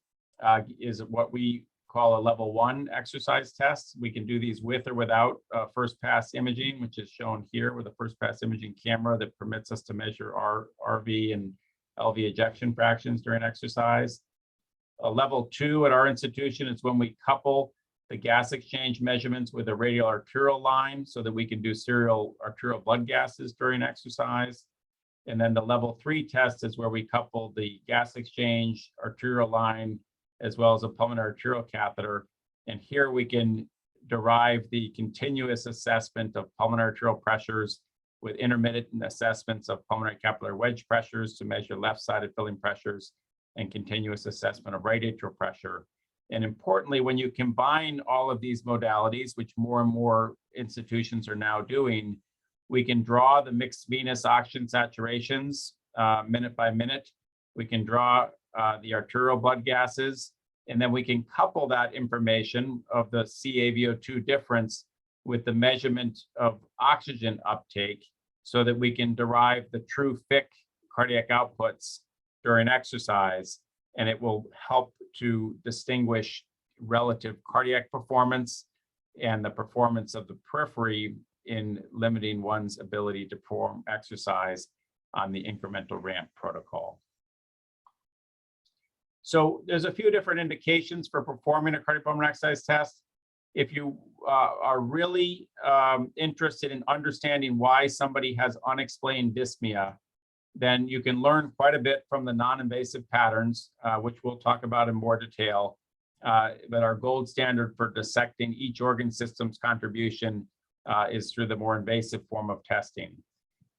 [SPEAKER 3] is what we call a level 1 exercise test. We can do these with or without first pass imaging, which is shown here with a first pass imaging camera that permits us to measure our RV and LV ejection fractions during exercise. Level 2 at our institution is when we couple the gas exchange measurements with a radial arterial line so that we can do serial arterial blood gases during exercise. And then the level 3 test is where we couple the gas exchange arterial line as well as a pulmonary arterial catheter. And here we can derive the continuous assessment of pulmonary arterial pressures with intermittent assessments of pulmonary capillary wedge pressures to measure left-sided filling pressures and continuous assessment of right atrial pressure. And importantly, when you combine all of these modalities, which more and more institutions are now doing, we can draw the mixed venous oxygen saturations minute by minute. We can draw the arterial blood gases, and then we can couple that information of the CaVO2 difference with the measurement of oxygen uptake so that we can derive the true FIC cardiac outputs during exercise, and it will help to distinguish relative cardiac performance and the performance of the periphery in limiting one's ability to perform exercise on the incremental ramp protocol. So there's a few different indications for performing a cardiopulmonary exercise test. If you are really interested in understanding why somebody has unexplained dyspnea, then you can learn quite a bit from the non-invasive patterns, which we'll talk about in more detail. But our gold standard for dissecting each organ system's contribution is through the more invasive form of testing.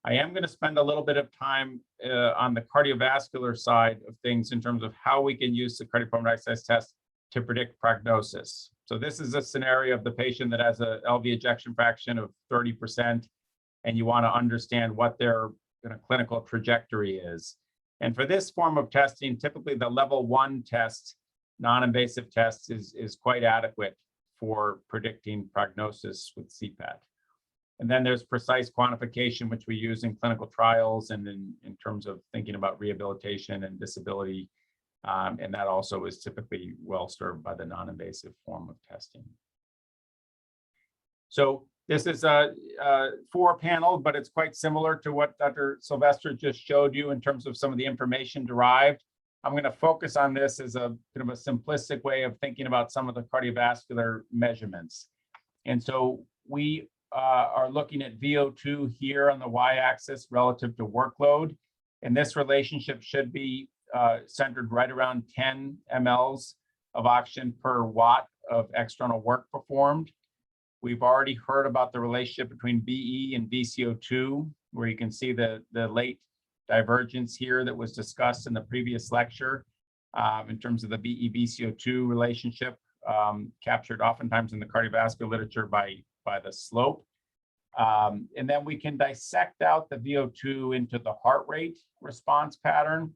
[SPEAKER 3] I am going to spend a little bit of time on the cardiovascular side of things in terms of how we can use the cardiopulmonary exercise test to predict prognosis. So this is a scenario of the patient that has a LV ejection fraction of 30%, and you want to understand what their clinical trajectory is. And for this form of testing, typically the level 1 test, non-invasive test, is quite adequate for predicting prognosis with CPET. And then there's precise quantification, which we use in clinical trials and in terms of thinking about rehabilitation and disability. And that also is typically well served by the non-invasive form of testing. So this is a 4-panel, but it's quite similar to what Dr. Sylvester just showed you in terms of some of the information derived. I'm going to focus on this as a kind of a simplistic way of thinking about some of the cardiovascular measurements. And so we are looking at VO2 here on the y-axis relative to workload. And this relationship should be centered right around 10 mLs of oxygen per watt of external work performed. We've already heard about the relationship between BE and VCO2, where you can see the late divergence here that was discussed in the previous lecture in terms of the BE-VCO2 relationship, captured oftentimes in the cardiovascular literature by the slope. And then we can dissect out the VO2 into the heart rate response pattern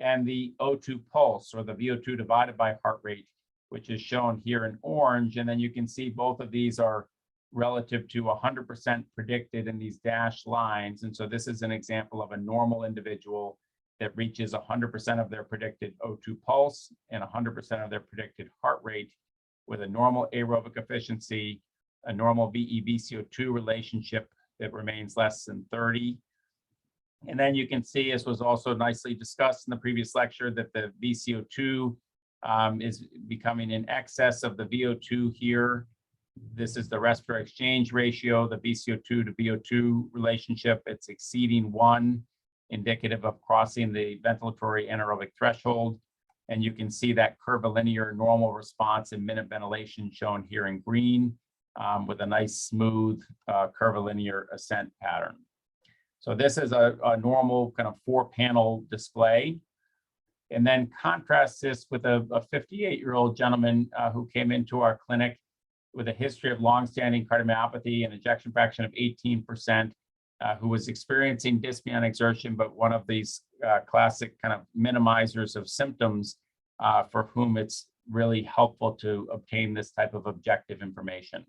[SPEAKER 3] and the O2 pulse, or the VO2 divided by heart rate, which is shown here in orange. And then you can see both of these are relative to 100% predicted in these dashed lines. And so this is an example of a normal individual that reaches 100% of their predicted O2 pulse and 100% of their predicted heart rate with a normal aerobic efficiency, a normal VE-VCO2 relationship that remains less than 30. And then you can see, as was also nicely discussed in the previous lecture, that the VCO2 is becoming in excess of the VO2 here. This is the respiratory exchange ratio, the VCO2 to VO2 relationship. It's exceeding 1, indicative of crossing the ventilatory anaerobic threshold. And you can see that curvilinear normal response in minute ventilation shown here in green, with a nice smooth curvilinear ascent pattern. So this is a normal kind of 4-panel display. And then contrast this with a 58-year-old gentleman who came into our clinic with a history of longstanding cardiomyopathy and ejection fraction of 18%, who was experiencing dyspnea on exertion, but one of these classic kind of minimizers of symptoms for whom it's really helpful to obtain this type of objective information.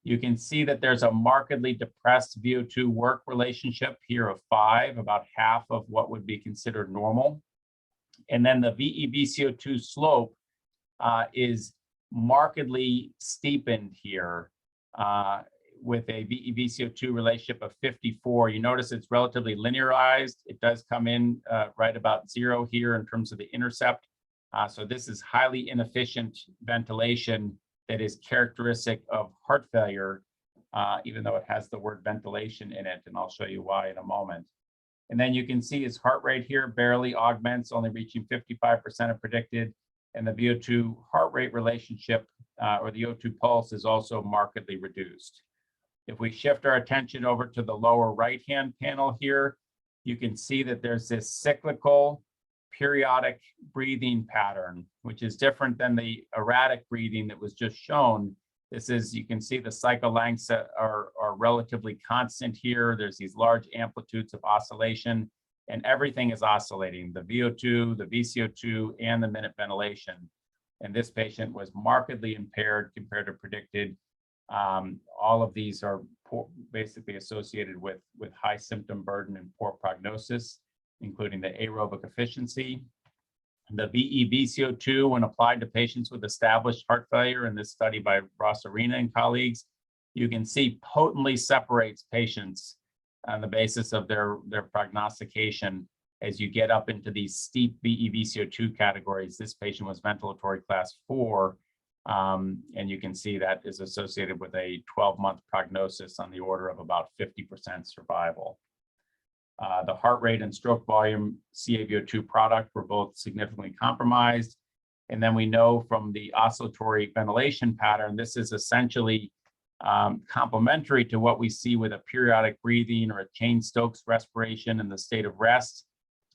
[SPEAKER 3] You can see that there's a markedly depressed VO2 work relationship here of 5, about half of what would be considered normal. And then the VE-VCO2 slope is markedly steepened here with a VE-VCO2 relationship of 54. You notice it's relatively linearized. It does come in right about 0 here in terms of the intercept. So this is highly inefficient ventilation that is characteristic of heart failure, even though it has the word ventilation in it, and I'll show you why in a moment. And then you can see his heart rate here barely augments, only reaching 55% of predicted, and the VO2 heart rate relationship, or the O2 pulse, is also markedly reduced. If we shift our attention over to the lower right-hand panel here, you can see that there's this cyclical periodic breathing pattern, which is different than the erratic breathing that was just shown. This is, you can see the cycle lengths are relatively constant here. There's these large amplitudes of oscillation, and everything is oscillating, the VO2, the VCO2, and the minute ventilation. And this patient was markedly impaired compared to predicted. All of these are basically associated with high symptom burden and poor prognosis, including the aerobic efficiency. The VE-VCO2, when applied to patients with established heart failure, in this study by Ross Arena and colleagues, you can see potently separates patients on the basis of their prognostication as you get up into these steep VE-VCO2 categories. This patient was ventilatory class 4, and you can see that is associated with a 12-month prognosis on the order of about 50% survival. The heart rate and stroke volume CaVO2 product were both significantly compromised. And then we know from the oscillatory ventilation pattern, this is essentially complementary to what we see with a periodic breathing or a Cheyne-Stokes respiration in the state of rest,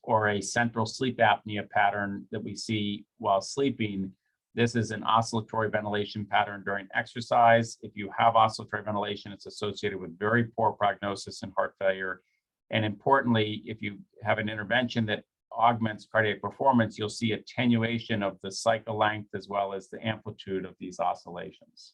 [SPEAKER 3] or a central sleep apnea pattern that we see while sleeping. This is an oscillatory ventilation pattern during exercise. If you have oscillatory ventilation, it's associated with very poor prognosis in heart failure. And importantly, if you have an intervention that augments cardiac performance, you'll see attenuation of the cycle length as well as the amplitude of these oscillations.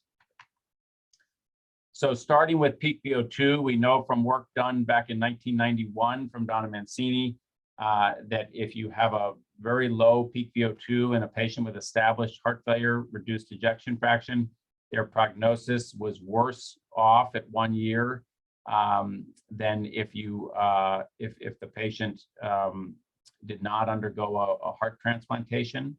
[SPEAKER 3] So starting with peak VO2, we know from work done back in 1991 from Donna Mancini that if you have a very low peak VO2 in a patient with established heart failure, reduced ejection fraction, their prognosis was worse off at 1 year than if the patient did not undergo a heart transplantation.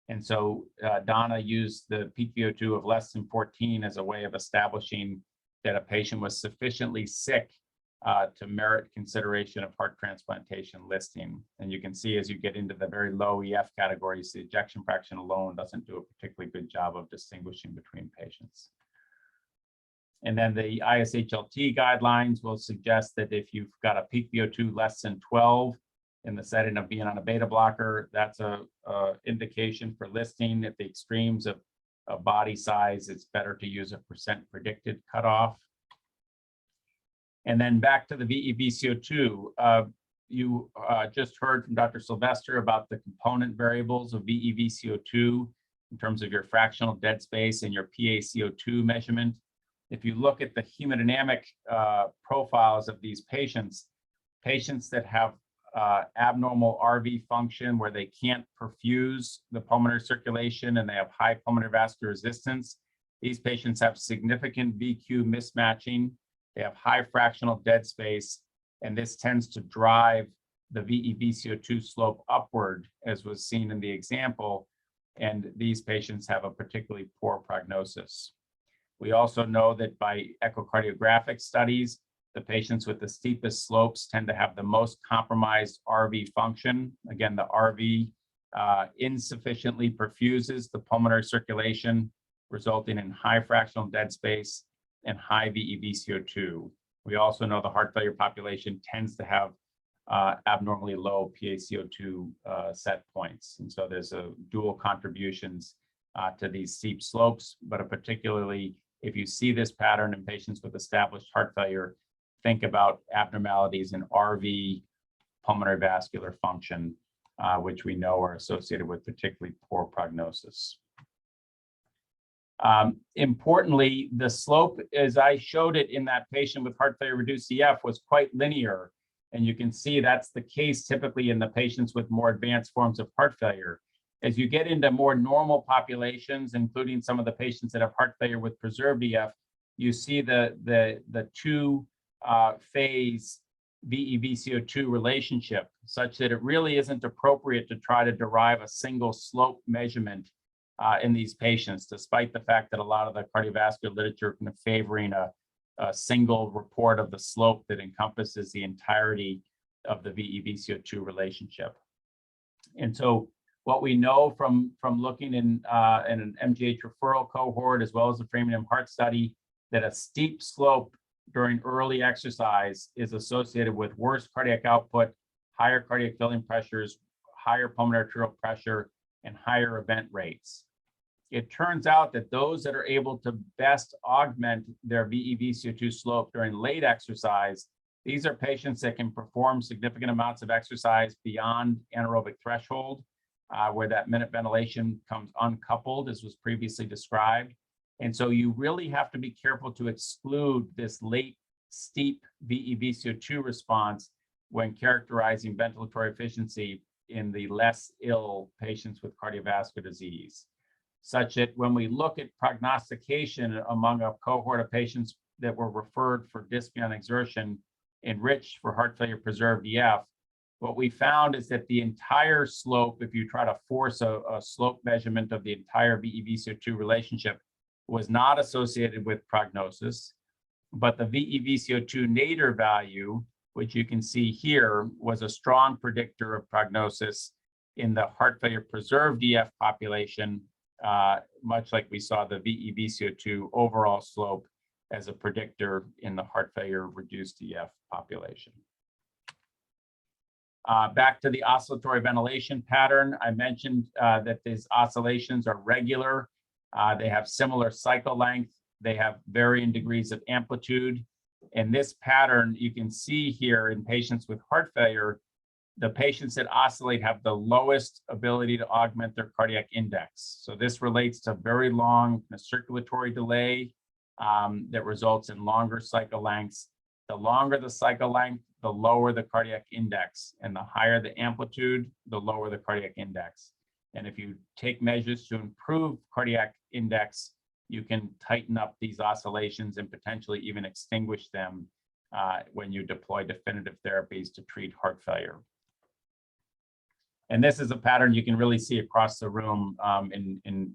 [SPEAKER 3] And so Donna used the peak VO2 of less than 14 as a way of establishing that a patient was sufficiently sick to merit consideration of heart transplantation listing. And you can see as you get into the very low EF categories, the ejection fraction alone doesn't do a particularly good job of distinguishing between patients. And then the ISHLT guidelines will suggest that if you've got a peak VO2 less than 12 in the setting of being on a beta blocker, that's a indication for listing. At the extremes of body size, it's better to use a percent predicted cutoff. And then back to the VE/VCO2, you just heard from Dr. Sylvester about the component variables of VE/VCO2 in terms of your fractional dead space and your PaCO2 measurement. If you look at the hemodynamic profiles of these patients that have abnormal RV function where they can't perfuse the pulmonary circulation and they have high pulmonary vascular resistance, these patients have significant VQ mismatching. They have high fractional dead space, and this tends to drive the VE/VCO2 slope upward, as was seen in the example, and these patients have a particularly poor prognosis. We also know that by echocardiographic studies, the patients with the steepest slopes tend to have the most compromised RV function. Again, the RV insufficiently perfuses the pulmonary circulation, resulting in high fractional dead space and high VE/VCO2. We also know the heart failure population tends to have abnormally low PaCO2 set points. And so there's a dual contributions to these steep slopes, but particularly if you see this pattern in patients with established heart failure, think about abnormalities in RV pulmonary vascular function, which we know are associated with particularly poor prognosis. Importantly, the slope, as I showed it in that patient with heart failure reduced EF, was quite linear. And you can see that's the case typically in the patients with more advanced forms of heart failure. As you get into more normal populations, including some of the patients that have heart failure with preserved EF, you see the two phase VE/VCO2 relationship, such that it really isn't appropriate to try to derive a single slope measurement in these patients, despite the fact that a lot of the cardiovascular literature kind of favoring a single report of the slope that encompasses the entirety of the VE/VCO2 relationship. And so what we know from looking in an MGH referral cohort, as well as the Framingham Heart Study, that a steep slope during early exercise is associated with worse cardiac output, higher cardiac filling pressures, higher pulmonary arterial pressure, and higher event rates. It turns out that those that are able to best augment their VE/VCO2 slope during late exercise, these are patients that can perform significant amounts of exercise beyond anaerobic threshold, where that minute ventilation comes uncoupled, as was previously described. And so you really have to be careful to exclude this late steep VE/VCO2 response when characterizing ventilatory efficiency in the less ill patients with cardiovascular disease, such that when we look at prognostication among a cohort of patients that were referred for dyspnea and exertion enriched for heart failure preserved EF, what we found is that the entire slope, if you try to force a slope measurement of the entire VE/VCO2 relationship, was not associated with prognosis, but the VE/VCO2 nadir value, which you can see here, was a strong predictor of prognosis in the heart failure preserved EF population, much like we saw the VE/VCO2 overall slope as a predictor in the heart failure reduced EF population. Back to the oscillatory ventilation pattern, I mentioned that these oscillations are regular. They have similar cycle length. They have varying degrees of amplitude. And this pattern you can see here in patients with heart failure, the patients that oscillate have the lowest ability to augment their cardiac index. So this relates to very long circulatory delay that results in longer cycle lengths. The longer the cycle length, the lower the cardiac index, and the higher the amplitude, the lower the cardiac index. And if you take measures to improve cardiac index, you can tighten up these oscillations and potentially even extinguish them when you deploy definitive therapies to treat heart failure. And this is a pattern you can really see across the room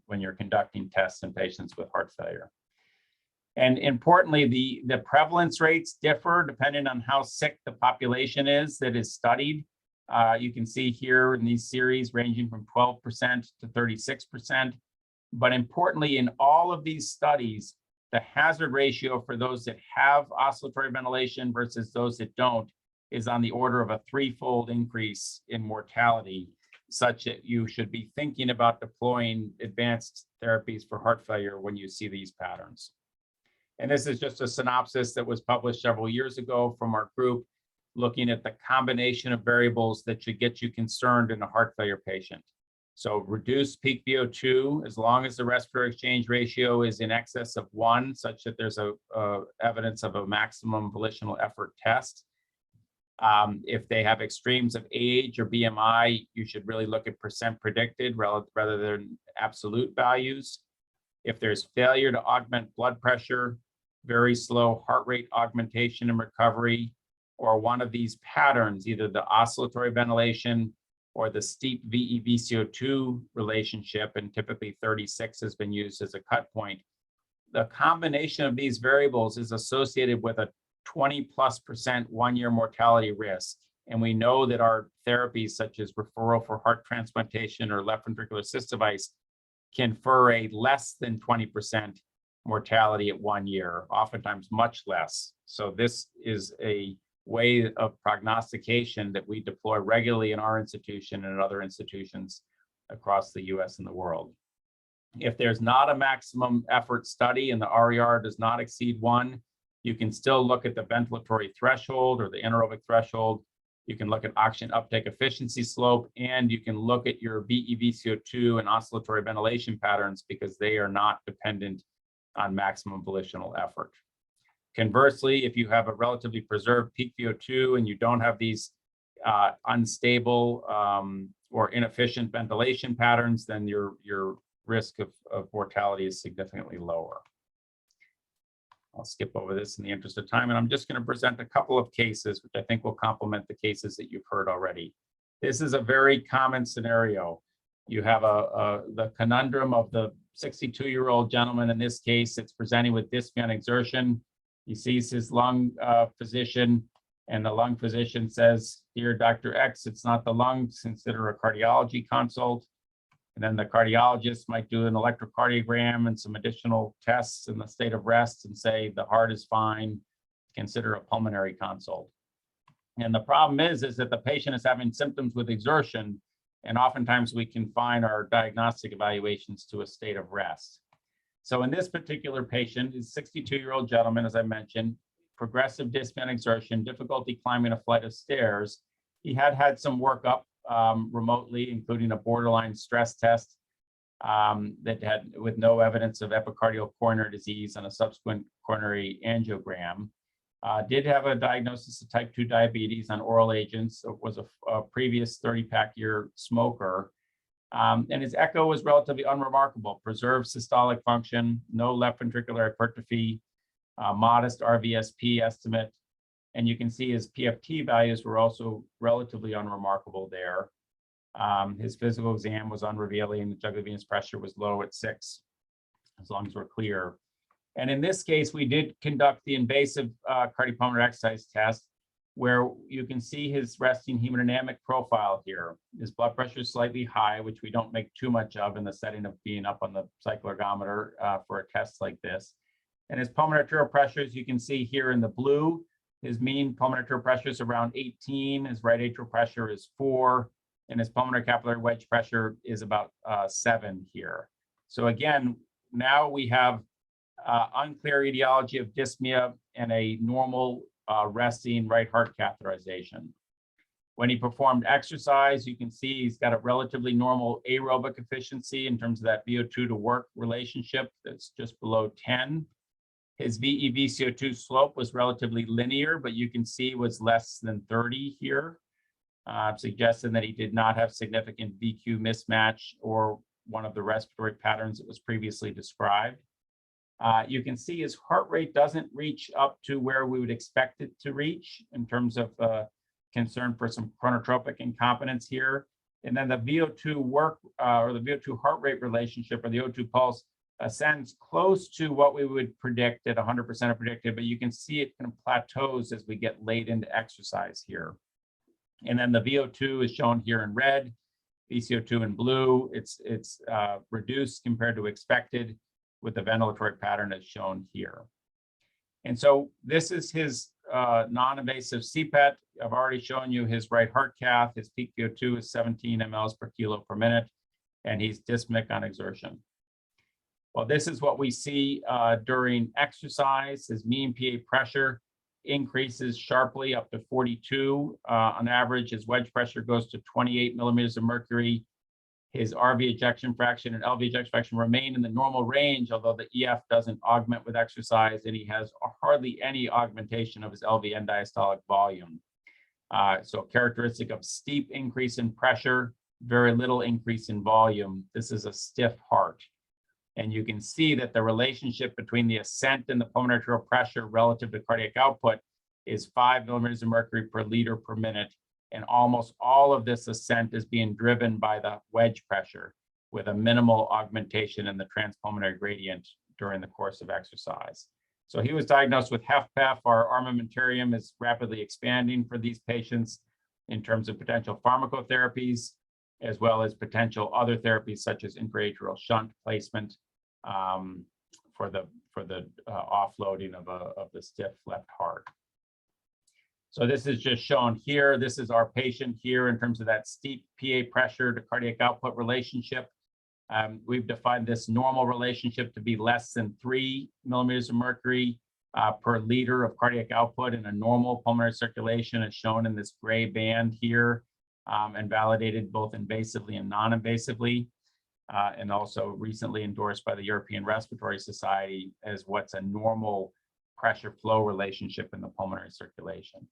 [SPEAKER 3] when you're conducting tests in patients with heart failure. And importantly, the prevalence rates differ depending on how sick the population is that is studied. You can see here in these series ranging from 12% to 36%. But importantly, in all of these studies, the hazard ratio for those that have oscillatory ventilation versus those that don't is on the order of a 3-fold increase in mortality, such that you should be thinking about deploying advanced therapies for heart failure when you see these patterns. And this is just a synopsis that was published several years ago from our group, looking at the combination of variables that should get you concerned in a heart failure patient. So reduce peak VO2 as long as the respiratory exchange ratio is in excess of 1, such that there's evidence of a maximum volitional effort test. If they have extremes of age or BMI, you should really look at percent predicted rather than absolute values. If there's failure to augment blood pressure, very slow heart rate augmentation and recovery, or one of these patterns, either the oscillatory ventilation or the steep VE-VCO2 relationship, and typically 36 has been used as a cut point. The combination of these variables is associated with a 20+% one-year mortality risk. And we know that our therapies, such as referral for heart transplantation or left ventricular assist device, can confer a less than 20% mortality at 1 year, oftentimes much less. So this is a way of prognostication that we deploy regularly in our institution and in other institutions across the US and the world. If there's not a maximum effort study and the RER does not exceed 1, you can still look at the ventilatory threshold or the anaerobic threshold. You can look at oxygen uptake efficiency slope, and you can look at your VE-VCO2 and oscillatory ventilation patterns because they are not dependent on maximum volitional effort. Conversely, if you have a relatively preserved peak VO2 and you don't have these unstable or inefficient ventilation patterns, then your risk of mortality is significantly lower. I'll skip over this in the interest of time, and I'm just going to present a couple of cases, which I think will complement the cases that you've heard already. This is a very common scenario. You have the conundrum of the 62-year-old gentleman in this case that's presenting with dyspnea on exertion. He sees his lung physician, and the lung physician says, "Dear Dr. X, it's not the lungs, consider a cardiology consult." And then the cardiologist might do an electrocardiogram and some additional tests in the state of rest and say, "The heart is fine, consider a pulmonary consult." And the problem is that the patient is having symptoms with exertion, and oftentimes we confine our diagnostic evaluations to a state of rest. So in this particular patient, is a 62-year-old gentleman, as I mentioned, progressive dyspnea on exertion, difficulty climbing a flight of stairs. He had some workup remotely, including a borderline stress test that had with no evidence of epicardial coronary disease and a subsequent coronary angiogram. Did have a diagnosis of type 2 diabetes on oral agents, was a previous 30-pack year smoker. And his echo was relatively unremarkable, preserved systolic function, no left ventricular hypertrophy, modest RVSP estimate. And you can see his PFT values were also relatively unremarkable there. His physical exam was unrevealing. The jugular venous pressure was low at 6, as long as we're clear. And in this case, we did conduct the invasive cardiopulmonary exercise test, where you can see his resting hemodynamic profile here. His blood pressure is slightly high, which we don't make too much of in the setting of being up on the cycloergometer for a test like this. And his pulmonary arterial pressures, you can see here in the blue, his mean pulmonary arterial pressure is around 18, his right atrial pressure is 4, and his pulmonary capillary wedge pressure is about 7 here. So again, now we have unclear etiology of dyspnea and a normal resting right heart catheterization. When he performed exercise, you can see he's got a relatively normal aerobic efficiency in terms of that VO2 to work relationship that's just below 10. His VE-VCO2 slope was relatively linear, but you can see was less than 30 here, suggesting that he did not have significant VQ mismatch or one of the respiratory patterns that was previously described. You can see his heart rate doesn't reach up to where we would expect it to reach in terms of concern for some chronotropic incompetence here. And then the VO2 work or the VO2 heart rate relationship or the O2 pulse ascends close to what we would predict at 100% of predicted, but you can see it kind of plateaus as we get late into exercise here. And then the VO2 is shown here in red, VCO2 in blue. It's reduced compared to expected with the ventilatory pattern as shown here. And so this is his non-invasive CPET. I've already shown you his right heart cath. His peak VO2 is 17 mLs per kilo per minute, and he's dyspneic on exertion. Well, this is what we see during exercise. His mean PA pressure increases sharply up to 42. On average, his wedge pressure goes to 28 millimeters of mercury. His RV ejection fraction and LV ejection fraction remain in the normal range, although the EF doesn't augment with exercise, and he has hardly any augmentation of his LV end diastolic volume. So characteristic of steep increase in pressure, very little increase in volume. This is a stiff heart. And you can see that the relationship between the ascent in the pulmonary arterial pressure relative to cardiac output is 5 millimeters of mercury per liter per minute. And almost all of this ascent is being driven by the wedge pressure with a minimal augmentation in the transpulmonary gradient during the course of exercise. So he was diagnosed with HFpEF. Our armamentarium is rapidly expanding for these patients in terms of potential pharmacotherapies, as well as potential other therapies such as intra-atrial shunt placement for the offloading of the stiff left heart. So this is just shown here. This is our patient here in terms of that steep PA pressure to cardiac output relationship. We've defined this normal relationship to be less than 3 millimeters of mercury per liter of cardiac output in a normal pulmonary circulation, as shown in this gray band here, and validated both invasively and non-invasively, and also recently endorsed by the European Respiratory Society as what's a normal pressure flow relationship in the pulmonary circulation.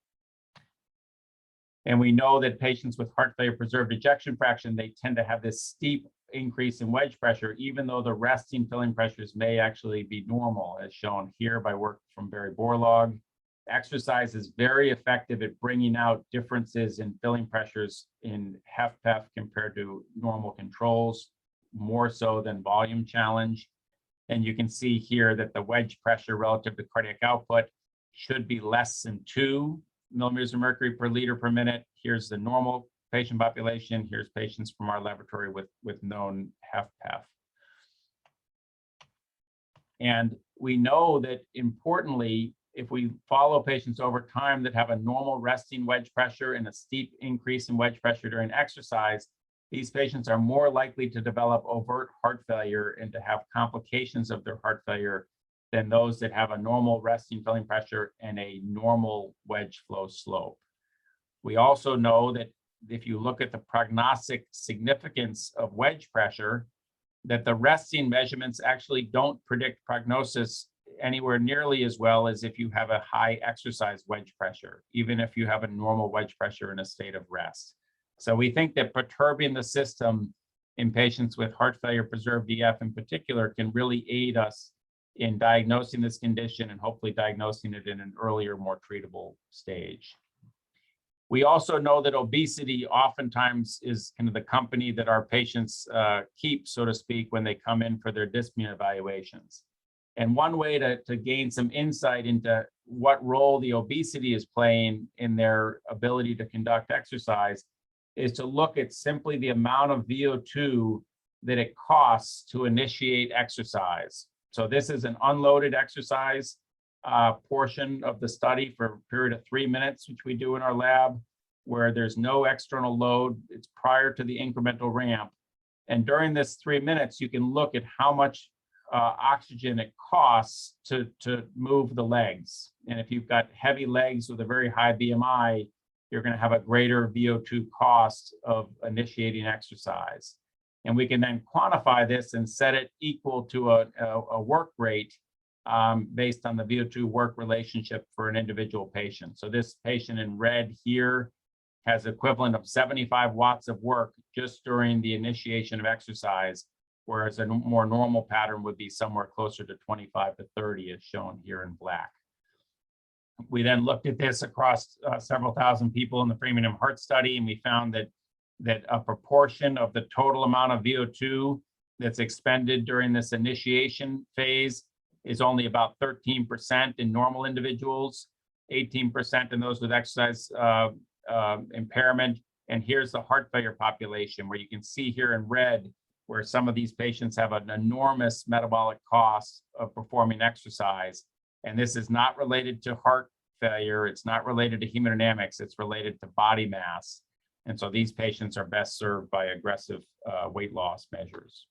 [SPEAKER 3] And we know that patients with heart failure preserved ejection fraction, they tend to have this steep increase in wedge pressure, even though the resting filling pressures may actually be normal, as shown here by work from Barry Borlaug. Exercise is very effective at bringing out differences in filling pressures in HFpEF compared to normal controls, more so than volume challenge. And you can see here that the wedge pressure relative to cardiac output should be less than 2 millimeters of mercury per liter per minute. Here's the normal patient population. Here's patients from our laboratory with known HFpEF. And we know that importantly, if we follow patients over time that have a normal resting wedge pressure and a steep increase in wedge pressure during exercise, these patients are more likely to develop overt heart failure and to have complications of their heart failure than those that have a normal resting filling pressure and a normal wedge flow slope. We also know that if you look at the prognostic significance of wedge pressure, that the resting measurements actually don't predict prognosis anywhere nearly as well as if you have a high exercise wedge pressure, even if you have a normal wedge pressure in a state of rest. So we think that perturbing the system in patients with heart failure preserved EF in particular can really aid us in diagnosing this condition and hopefully diagnosing it in an earlier, more treatable stage. We also know that obesity oftentimes is kind of the company that our patients keep, so to speak, when they come in for their dyspnea evaluations. And one way to gain some insight into what role the obesity is playing in their ability to conduct exercise is to look at simply the amount of VO2 that it costs to initiate exercise. So this is an unloaded exercise portion of the study for a period of 3 minutes, which we do in our lab, where there's no external load. It's prior to the incremental ramp. And during this 3 minutes, you can look at how much oxygen it costs to move the legs. And if you've got heavy legs with a very high BMI, you're going to have a greater VO2 cost of initiating exercise. And we can then quantify this and set it equal to a work rate based on the VO2 work relationship for an individual patient. So this patient in red here has equivalent of 75 watts of work just during the initiation of exercise, whereas a more normal pattern would be somewhere closer to 25 to 30, as shown here in black. We then looked at this across several thousand people in the Framingham Heart Study, and we found that a proportion of the total amount of VO2 that's expended during this initiation phase is only about 13% in normal individuals, 18% in those with exercise impairment. And here's the heart failure population, where you can see here in red where some of these patients have an enormous metabolic cost of performing exercise. And this is not related to heart failure. It's not related to hemodynamics. It's related to body mass. And so these patients are best served by aggressive weight loss measures.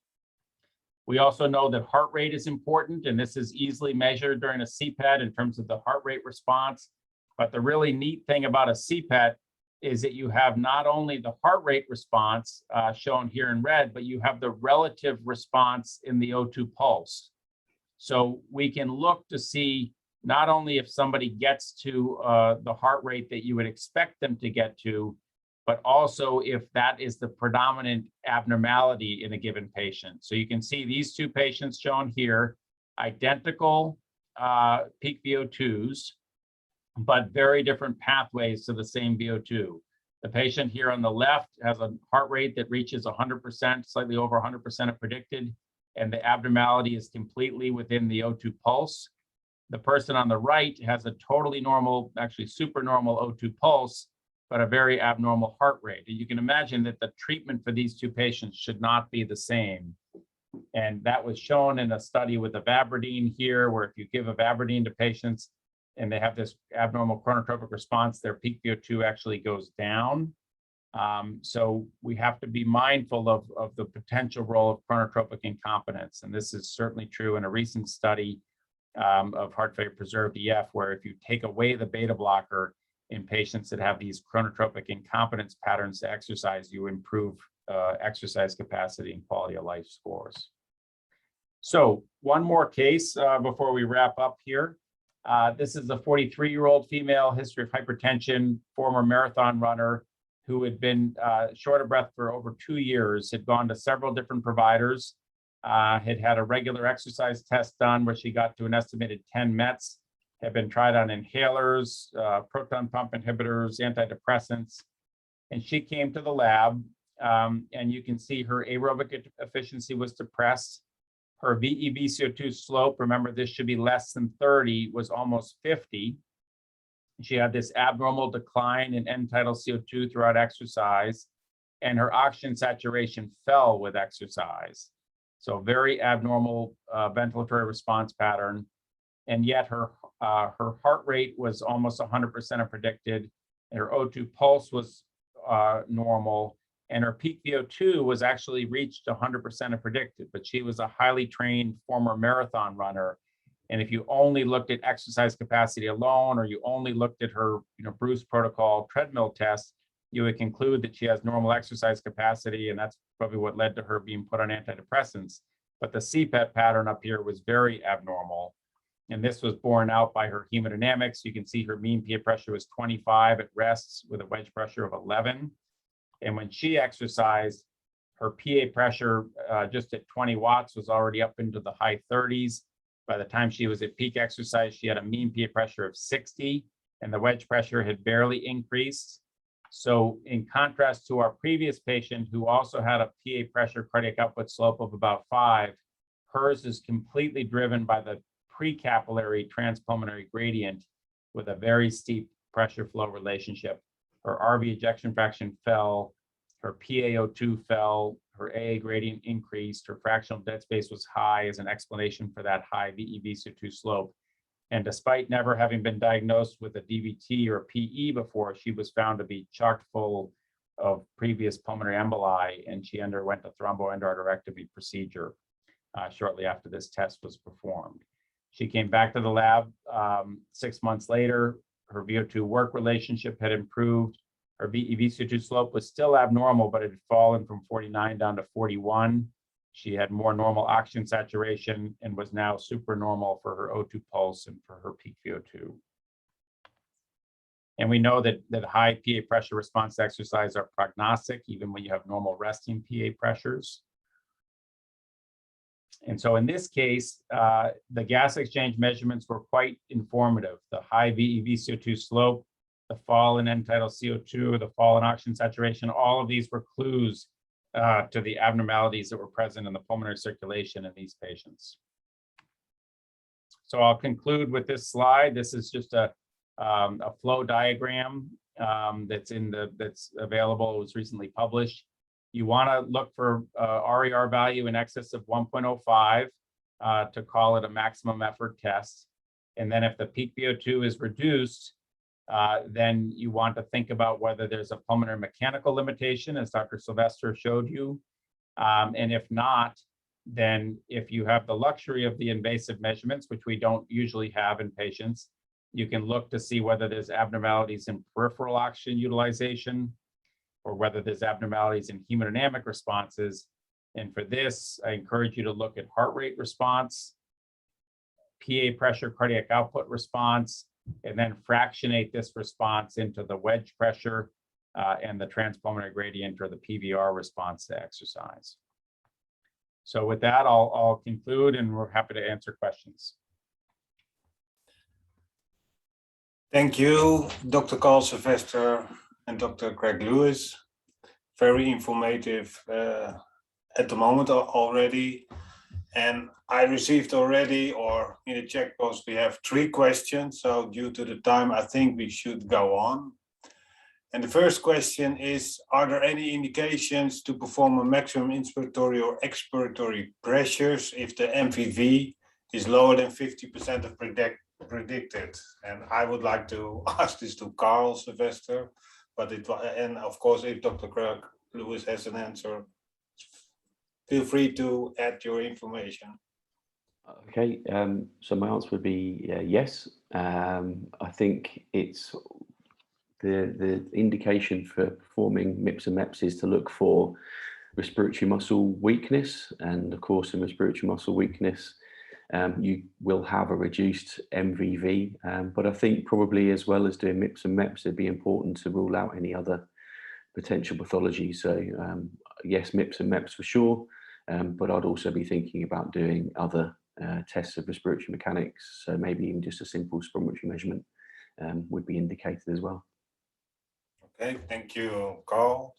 [SPEAKER 3] We also know that heart rate is important, and this is easily measured during a CPET in terms of the heart rate response. But the really neat thing about a CPET is that you have not only the heart rate response shown here in red, but you have the relative response in the O2 pulse. So we can look to see not only if somebody gets to the heart rate that you would expect them to get to, but also if that is the predominant abnormality in a given patient. So you can see these two patients shown here, identical peak VO2s, but very different pathways to the same VO2. The patient here on the left has a heart rate that reaches 100%, slightly over 100% of predicted, and the abnormality is completely within the O2 pulse. The person on the right has a totally normal, actually super normal O2 pulse, but a very abnormal heart rate. And you can imagine that the treatment for these two patients should not be the same. And that was shown in a study with ivabradine here, where if you give ivabradine to patients and they have this abnormal chronotropic response, their peak VO2 actually goes down. So we have to be mindful of the potential role of chronotropic incompetence. And this is certainly true in a recent study of heart failure preserved EF, where if you take away the beta blocker in patients that have these chronotropic incompetence patterns to exercise, you improve exercise capacity and quality of life scores. So one more case before we wrap up here. This is a 43-year-old female, history of hypertension, former marathon runner who had been short of breath for over 2 years, had gone to several different providers, had had a regular exercise test done where she got to an estimated 10 METs, had been tried on inhalers, proton pump inhibitors, antidepressants, and she came to the lab, and you can see her aerobic efficiency was depressed. Her VE/VCO2 slope, remember this should be less than 30, was almost 50. She had this abnormal decline in end-tidal CO2 throughout exercise, and her oxygen saturation fell with exercise. So very abnormal ventilatory response pattern. And yet her heart rate was almost 100% of predicted, and her O2 pulse was normal, and her peak VO2 was actually reached 100% of predicted, but she was a highly trained former marathon runner. And if you only looked at exercise capacity alone, or you only looked at her Bruce protocol treadmill test, you would conclude that she has normal exercise capacity, and that's probably what led to her being put on antidepressants. But the CPET pattern up here was very abnormal. And this was borne out by her hemodynamics. You can see her mean PA pressure was 25 at rest with a wedge pressure of 11. And when she exercised, her PA pressure just at 20 watts was already up into the high 30s. By the time she was at peak exercise, she had a mean PA pressure of 60, and the wedge pressure had barely increased. So in contrast to our previous patient who also had a PA pressure cardiac output slope of about 5, hers is completely driven by the precapillary transpulmonary gradient with a very steep pressure flow relationship. Her RV ejection fraction fell, her PaO2 fell, her AA gradient increased, her fractional dead space was high as an explanation for that high VE/VCO2 slope. And despite never having been diagnosed with a DVT or a PE before, she was found to be chock full of previous pulmonary emboli, and she underwent a thromboendarterectomy procedure shortly after this test was performed. She came back to the lab 6 months later. Her VO2 work relationship had improved. Her VE/VCO2 slope was still abnormal, but it had fallen from 49 down to 41. She had more normal oxygen saturation and was now super normal for her O2 pulse and for her peak VO2. And we know that high PA pressure response to exercise are prognostic, even when you have normal resting PA pressures. And so in this case, the gas exchange measurements were quite informative. The high VE/VCO2 slope, the fall in end-tidal CO2, the fall in oxygen saturation, all of these were clues to the abnormalities that were present in the pulmonary circulation in these patients. So I'll conclude with this slide. This is just a flow diagram that's available. It was recently published. You want to look for RER value in excess of 1.05 to call it a maximum effort test. And then if the peak VO2 is reduced, then you want to think about whether there's a pulmonary mechanical limitation, as Dr. Sylvester showed you. And if not, then if you have the luxury of the invasive measurements, which we don't usually have in patients, you can look to see whether there's abnormalities in peripheral oxygen utilization or whether there's abnormalities in hemodynamic responses. And for this, I encourage you to look at heart rate response, PA pressure, cardiac output response, and then fractionate this response into the wedge pressure and the transpulmonary gradient or the PVR response to exercise. So with that, I'll conclude, and we're happy to answer questions.
[SPEAKER 1] Thank you, Dr. Carl Sylvester and Dr. Greg Lewis. Very informative at the moment already. And I received already, or in the chat box, we have 3 questions. So due to the time, I think we should go on. And the first question is, are there any indications to perform a maximum inspiratory or expiratory pressures if the MVV is lower than 50% of predicted? And I would like to ask this to Carl Sylvester, but and of course, if Dr. Greg Lewis has an answer, feel free to add your information.
[SPEAKER 2] Okay, so my answer would be yes. I think it's the indication for performing MIPS and MEPS is to look for respiratory muscle weakness, and of course in respiratory muscle weakness you will have a reduced MVV, but I think probably as well as doing MIPS and MEPS, it'd be important to rule out any other potential pathology. So yes, MIPS and MEPS for sure, but I'd also be thinking about doing other tests of respiratory mechanics, so maybe even just a simple spirometry measurement would be indicated as well.
[SPEAKER 1] Okay, thank you, Carl.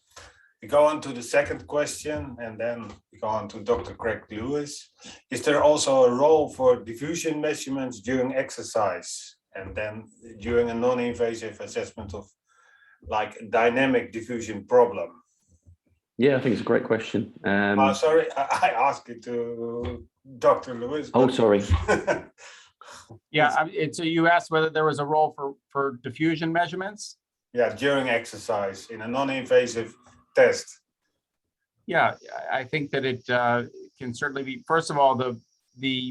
[SPEAKER 1] We go on to the second question, and then we go on to Dr. Greg Lewis. Is there also a role for diffusion measurements during exercise, and then during a non-invasive assessment of like dynamic diffusion problem?
[SPEAKER 2] Yeah, I think it's a great question.
[SPEAKER 1] Sorry, I asked it to Dr. Lewis.
[SPEAKER 2] Oh, sorry.
[SPEAKER 3] Yeah, so you asked whether there was a role for diffusion measurements?
[SPEAKER 1] Yeah, during exercise in a non-invasive test.
[SPEAKER 3] Yeah, I think that it can certainly be, first of all, the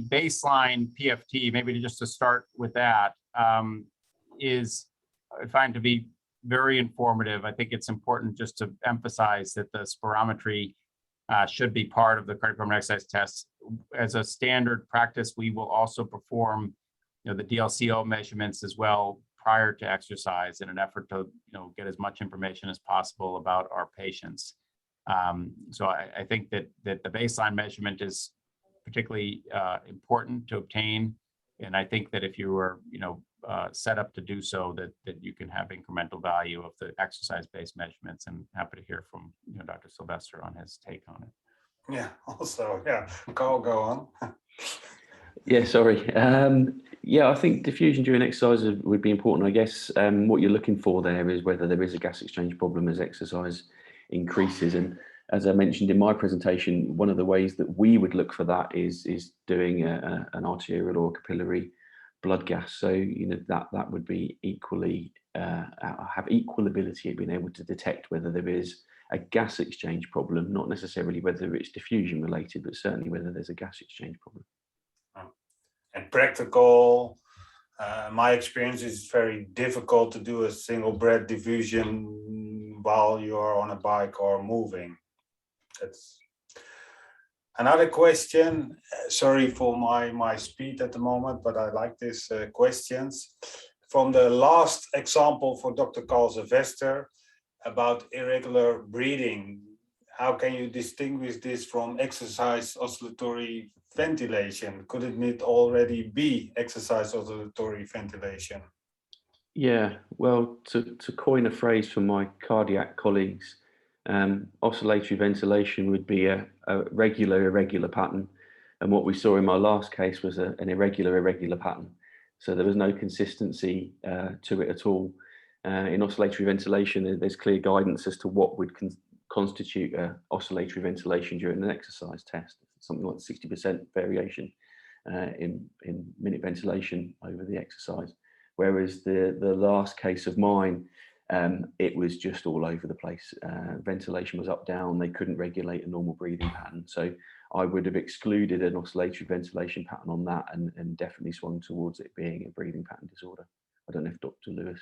[SPEAKER 3] baseline PFT, maybe just to start with that, is I find to be very informative. I think it's important just to emphasize that the spirometry should be part of the cardiopulmonary exercise test. As a standard practice, we will also perform the DLCO measurements as well prior to exercise in an effort to get as much information as possible about our patients. So I think that the baseline measurement is particularly important to obtain, and I think that if you were set up to do so, that you can have incremental value of the exercise-based measurements. And happy to hear from Dr. Sylvester on his take on it.
[SPEAKER 1] Yeah, also, yeah, Carl, go on.
[SPEAKER 2] Yeah, sorry. Yeah, I think diffusion during exercise would be important. I guess what you're looking for there is whether there is a gas exchange problem as exercise increases. And as I mentioned in my presentation, one of the ways that we would look for that is doing an arterial or capillary blood gas. So that would be equally have equal ability at being able to detect whether there is a gas exchange problem, not necessarily whether it's diffusion related, but certainly whether there's a gas exchange problem.
[SPEAKER 1] And practical, my experience is very difficult to do a single breath diffusion while you're on a bike or moving. That's another question. Sorry for my speed at the moment, but I like these questions. From the last example for Dr. Carl Sylvester about irregular breathing, how can you distinguish this from exercise oscillatory ventilation? Could it not already be exercise oscillatory ventilation?
[SPEAKER 2] Yeah, well, to coin a phrase from my cardiac colleagues, Oscillatory ventilation would be a regular, irregular pattern. And what we saw in my last case was an irregular pattern. So there was no consistency to it at all. In oscillatory ventilation, there's clear guidance as to what would constitute oscillatory ventilation during an exercise test, something like 60% variation in minute ventilation over the exercise. Whereas the last case of mine, it was just all over the place. Ventilation was up, down. They couldn't regulate a normal breathing pattern. So I would have excluded an oscillatory ventilation pattern on that and definitely swung towards it being a breathing pattern disorder. I don't know if Dr. Lewis.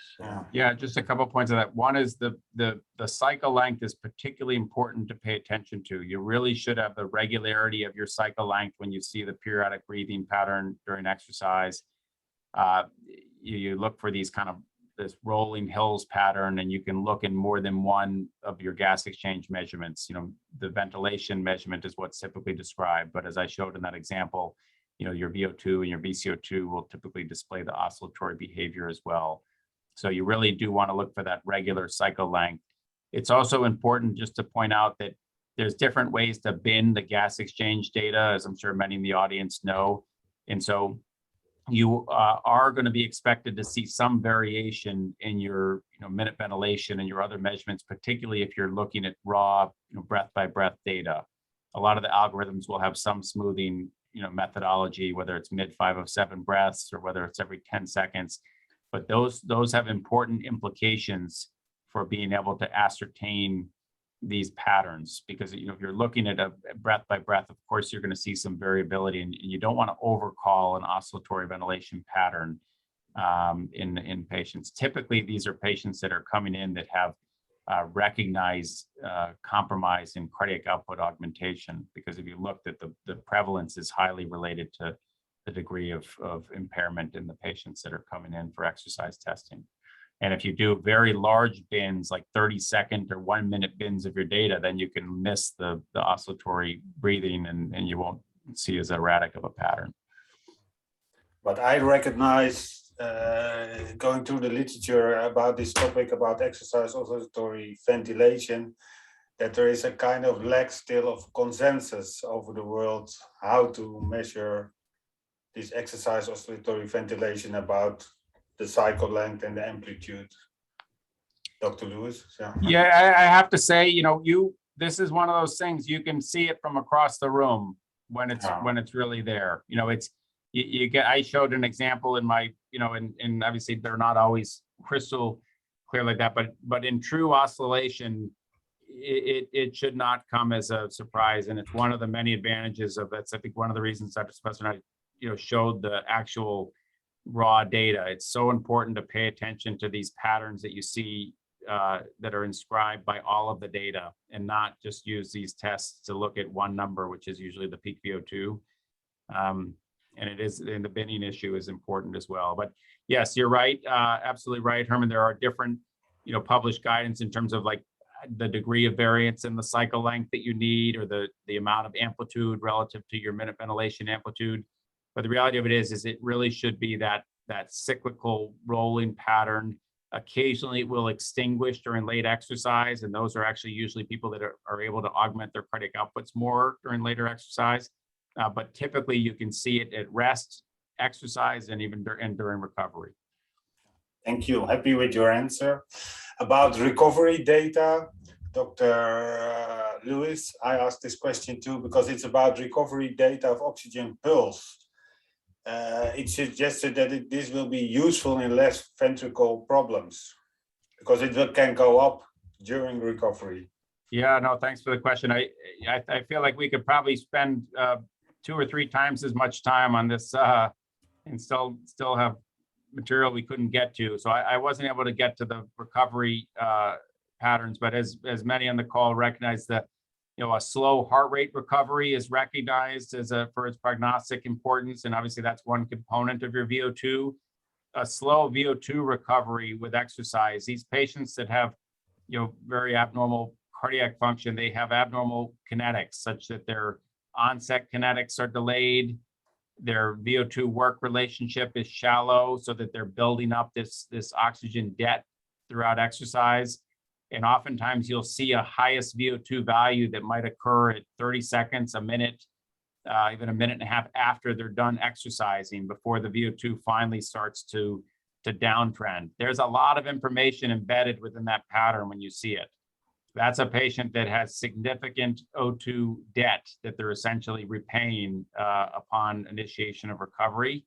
[SPEAKER 3] Yeah, just a couple of points on that. One is the cycle length is particularly important to pay attention to. You really should have the regularity of your cycle length when you see the periodic breathing pattern during exercise. You look for these kind of this rolling hills pattern, and you can look in more than one of your gas exchange measurements. You know, the ventilation measurement is what's typically described, but as I showed in that example, you know, your VO2 and your VCO2 will typically display the oscillatory behavior as well. So you really do want to look for that regular cycle length. It's also important just to point out that there's different ways to bin the gas exchange data, as I'm sure many in the audience know. And so you are going to be expected to see some variation in your minute ventilation and your other measurements, particularly if you're looking at raw breath by breath data. A lot of the algorithms will have some smoothing methodology, whether it's mid 5 of 7 breaths or whether it's every 10 seconds. But those have important implications for being able to ascertain these patterns, because if you're looking at a breath by breath, of course you're going to see some variability, and you don't want to overcall an oscillatory ventilation pattern in patients. Typically, these are patients that are coming in that have recognized compromise in cardiac output augmentation, because if you looked at the prevalence is highly related to the degree of impairment in the patients that are coming in for exercise testing. And if you do very large bins, like 30-second or 1-minute bins of your data, then you can miss the oscillatory breathing, and you won't see as erratic of a pattern.
[SPEAKER 1] But I recognize, going through the literature about this topic, about exercise oscillatory ventilation, that there is a kind of lack still of consensus over the world how to measure this exercise oscillatory ventilation about the cycle length and the amplitude. Dr. Lewis?
[SPEAKER 3] Yeah, I have to say, this is one of those things, you can see it from across the room when it's really there. You get, I showed an example in my, and obviously they're not always crystal clear like that, but in true oscillation, it should not come as a surprise. And it's one of the many advantages of that's, I think, one of the reasons Dr. Spencer and I, showed the actual raw data. It's so important to pay attention to these patterns that you see that are inscribed by all of the data, and not just use these tests to look at one number, which is usually the peak VO2. And the binning issue is important as well. But yes, you're right, absolutely right, Herman. There are different, published guidance in terms of like the degree of variance in the cycle length that you need, or the amount of amplitude relative to your minute ventilation amplitude. But the reality of it is it really should be that cyclical rolling pattern. Occasionally it will extinguish during late exercise, and those are actually usually people that are able to augment their cardiac outputs more during later exercise. But typically you can see it at rest, exercise, and even during recovery.
[SPEAKER 1] Thank you. Happy with your answer. About recovery data, Dr. Lewis, I asked this question too, because it's about recovery data of oxygen pulse. It suggested that this will be useful in less ventricle problems, because it can go up during recovery.
[SPEAKER 3] Yeah, no, thanks for the question. I feel like we could probably spend 2 or 3 times as much time on this and still have material we couldn't get to. So I wasn't able to get to the recovery patterns, but as many on the call recognize that, a slow heart rate recovery is recognized for its prognostic importance. And obviously that's one component of your VO2. A slow VO2 recovery with exercise, these patients that have, very abnormal cardiac function, they have abnormal kinetics such that their onset kinetics are delayed. Their VO2 work relationship is shallow, so that they're building up this oxygen debt throughout exercise. And oftentimes you'll see a highest VO2 value that might occur at 30 seconds, a minute, even a minute and a half after they're done exercising, before the VO2 finally starts to downtrend. There's a lot of information embedded within that pattern when you see it. That's a patient that has significant O2 debt that they're essentially repaying upon initiation of recovery.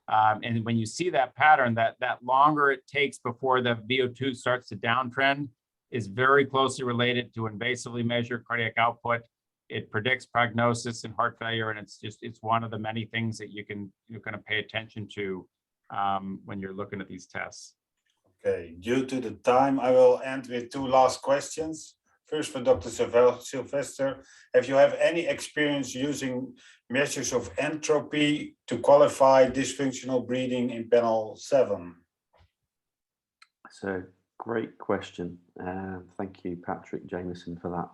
[SPEAKER 3] And when you see that pattern, that longer it takes before the VO2 starts to downtrend is very closely related to invasively measured cardiac output. It predicts prognosis and heart failure, and it's one of the many things that you're going to pay attention to when you're looking at these tests.
[SPEAKER 1] Okay, due to the time, I will end with two last questions. First, for Dr. Sylvester, have you have any experience using measures of entropy to qualify dysfunctional breathing in panel 7?
[SPEAKER 2] So, great question. Thank you, Patrick Jameson, for that.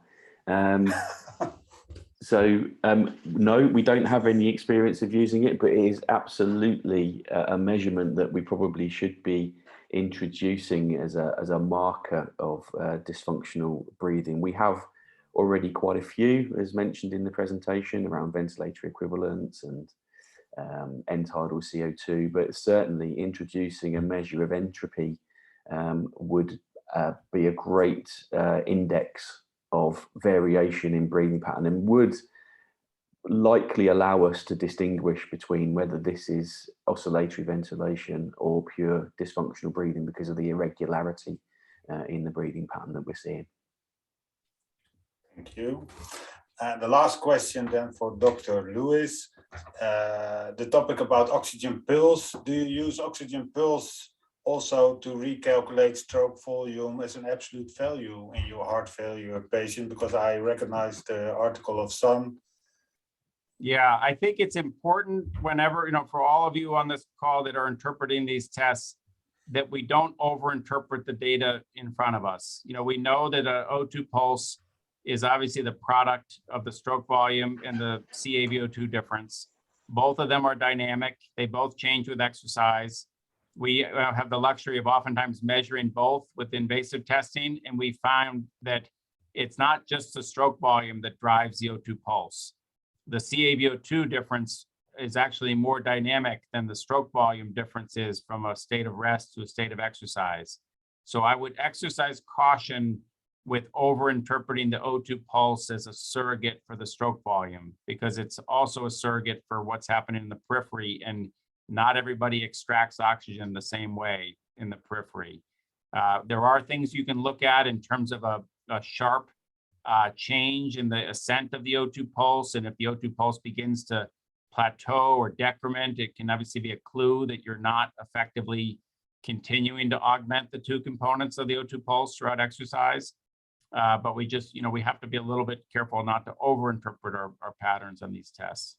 [SPEAKER 2] No, we don't have any experience of using it, but it is absolutely a measurement that we probably should be introducing as a marker of dysfunctional breathing. We have already quite a few, as mentioned in the presentation, around ventilator equivalence and end-tidal CO2, but certainly introducing a measure of entropy would be a great index of variation in breathing pattern, and would likely allow us to distinguish between whether this is oscillatory ventilation or pure dysfunctional breathing, because of the irregularity in the breathing pattern that we're seeing.
[SPEAKER 1] Thank you. The last question then for Dr. Lewis. The topic about oxygen pulse. Do you use oxygen pulse also to recalculate stroke volume as an absolute value in your heart failure patient? Because I recognize the article of Sun.
[SPEAKER 3] Yeah, I think it's important whenever, for all of you on this call that are interpreting these tests, that we don't overinterpret the data in front of us. We know that a O2 pulse is obviously the product of the stroke volume and the CaVO2 difference. Both of them are dynamic. They both change with exercise. We have the luxury of oftentimes measuring both with invasive testing, and we found that it's not just the stroke volume that drives the O2 pulse. The CaVO2 difference is actually more dynamic than the stroke volume difference is from a state of rest to a state of exercise. So I would exercise caution with overinterpreting the O2 pulse as a surrogate for the stroke volume, because it's also a surrogate for what's happening in the periphery, and not everybody extracts oxygen the same way in the periphery. There are things you can look at in terms of a sharp change in the ascent of the O2 pulse, and if the O2 pulse begins to plateau or decrement, it can obviously be a clue that you're not effectively continuing to augment the two components of the O2 pulse throughout exercise. But we just, we have to be a little bit careful not to overinterpret our patterns on these tests.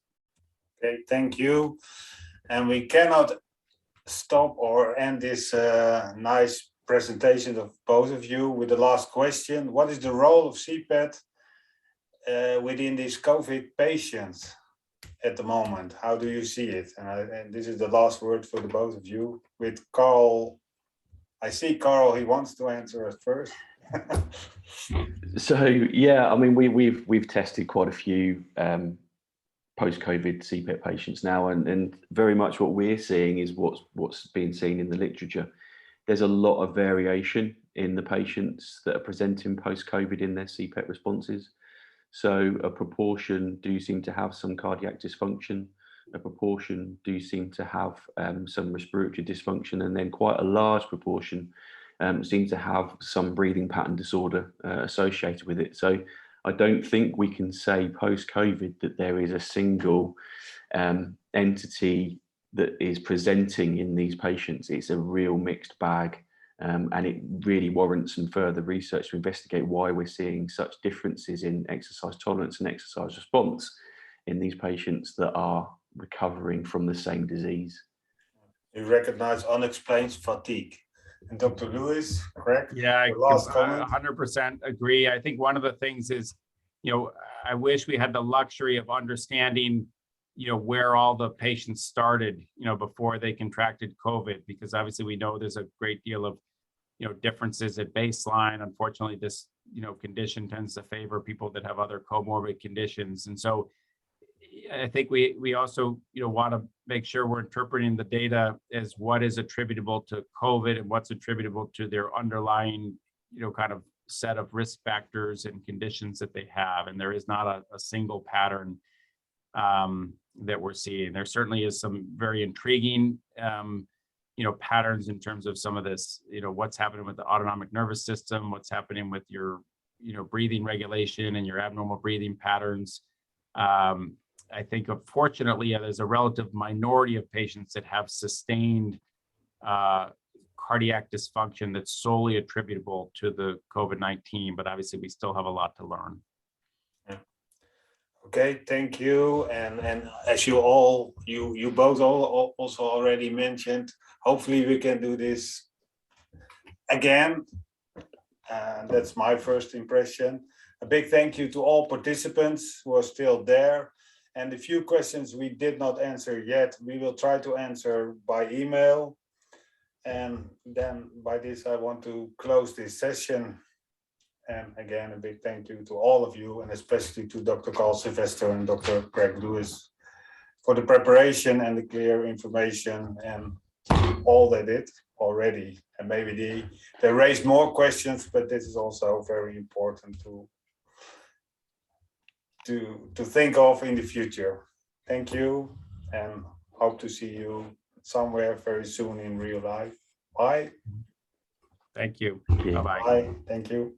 [SPEAKER 1] Okay, thank you. And we cannot stop or end this nice presentation of both of you with the last question. What is the role of CPET within these COVID patients at the moment? How do you see it? And this is the last word for the both of you. With Carl, I see Carl, he wants to answer us first.
[SPEAKER 2] So yeah, I mean, we've tested quite a few post-COVID CPET patients now, and very much what we're seeing is what's being seen in the literature. There's a lot of variation in the patients that are presenting post-COVID in their CPET responses. So a proportion do seem to have some cardiac dysfunction, a proportion do seem to have some respiratory dysfunction, and then quite a large proportion seem to have some breathing pattern disorder associated with it. So I don't think we can say post-COVID that there is a single entity that is presenting in these patients. It's a real mixed bag, and it really warrants some further research to investigate why we're seeing such differences in exercise tolerance and exercise response in these patients that are recovering from the same disease.
[SPEAKER 1] You recognize unexplained fatigue. And Dr. Lewis, correct?
[SPEAKER 3] Yeah, I
[SPEAKER 1] last comment.
[SPEAKER 3] 100% agree. I think one of the things is, I wish we had the luxury of understanding, where all the patients started, before they contracted COVID, because obviously we know there's a great deal of differences at baseline. Unfortunately, this, condition tends to favor people that have other comorbid conditions. And so I think we also, want to make sure we're interpreting the data as what is attributable to COVID and what's attributable to their underlying, kind of set of risk factors and conditions that they have. And there is not a single pattern that we're seeing. There certainly is some very intriguing, patterns in terms of some of this, what's happening with the autonomic nervous system, what's happening with your, breathing regulation and your abnormal breathing patterns. I think, unfortunately, there's a relative minority of patients that have sustained cardiac dysfunction that's solely attributable to the COVID-19, but obviously we still have a lot to learn.
[SPEAKER 1] Okay, thank you. And as you both also already mentioned, hopefully we can do this again. That's my first impression. A big thank you to all participants who are still there. And the few questions we did not answer yet, we will try to answer by email. And then by this, I want to close this session. And again, a big thank you to all of you, and especially to Dr. Carl Sylvester and Dr. Greg Lewis for the preparation and the clear information and all they did already. And maybe they raised more questions, but this is also very important to think of in the future. Thank you, and hope to see you somewhere very soon in real life. Bye.
[SPEAKER 3] Thank you.
[SPEAKER 2] Thank you.
[SPEAKER 3] Bye-bye.
[SPEAKER 1] Bye. Thank you.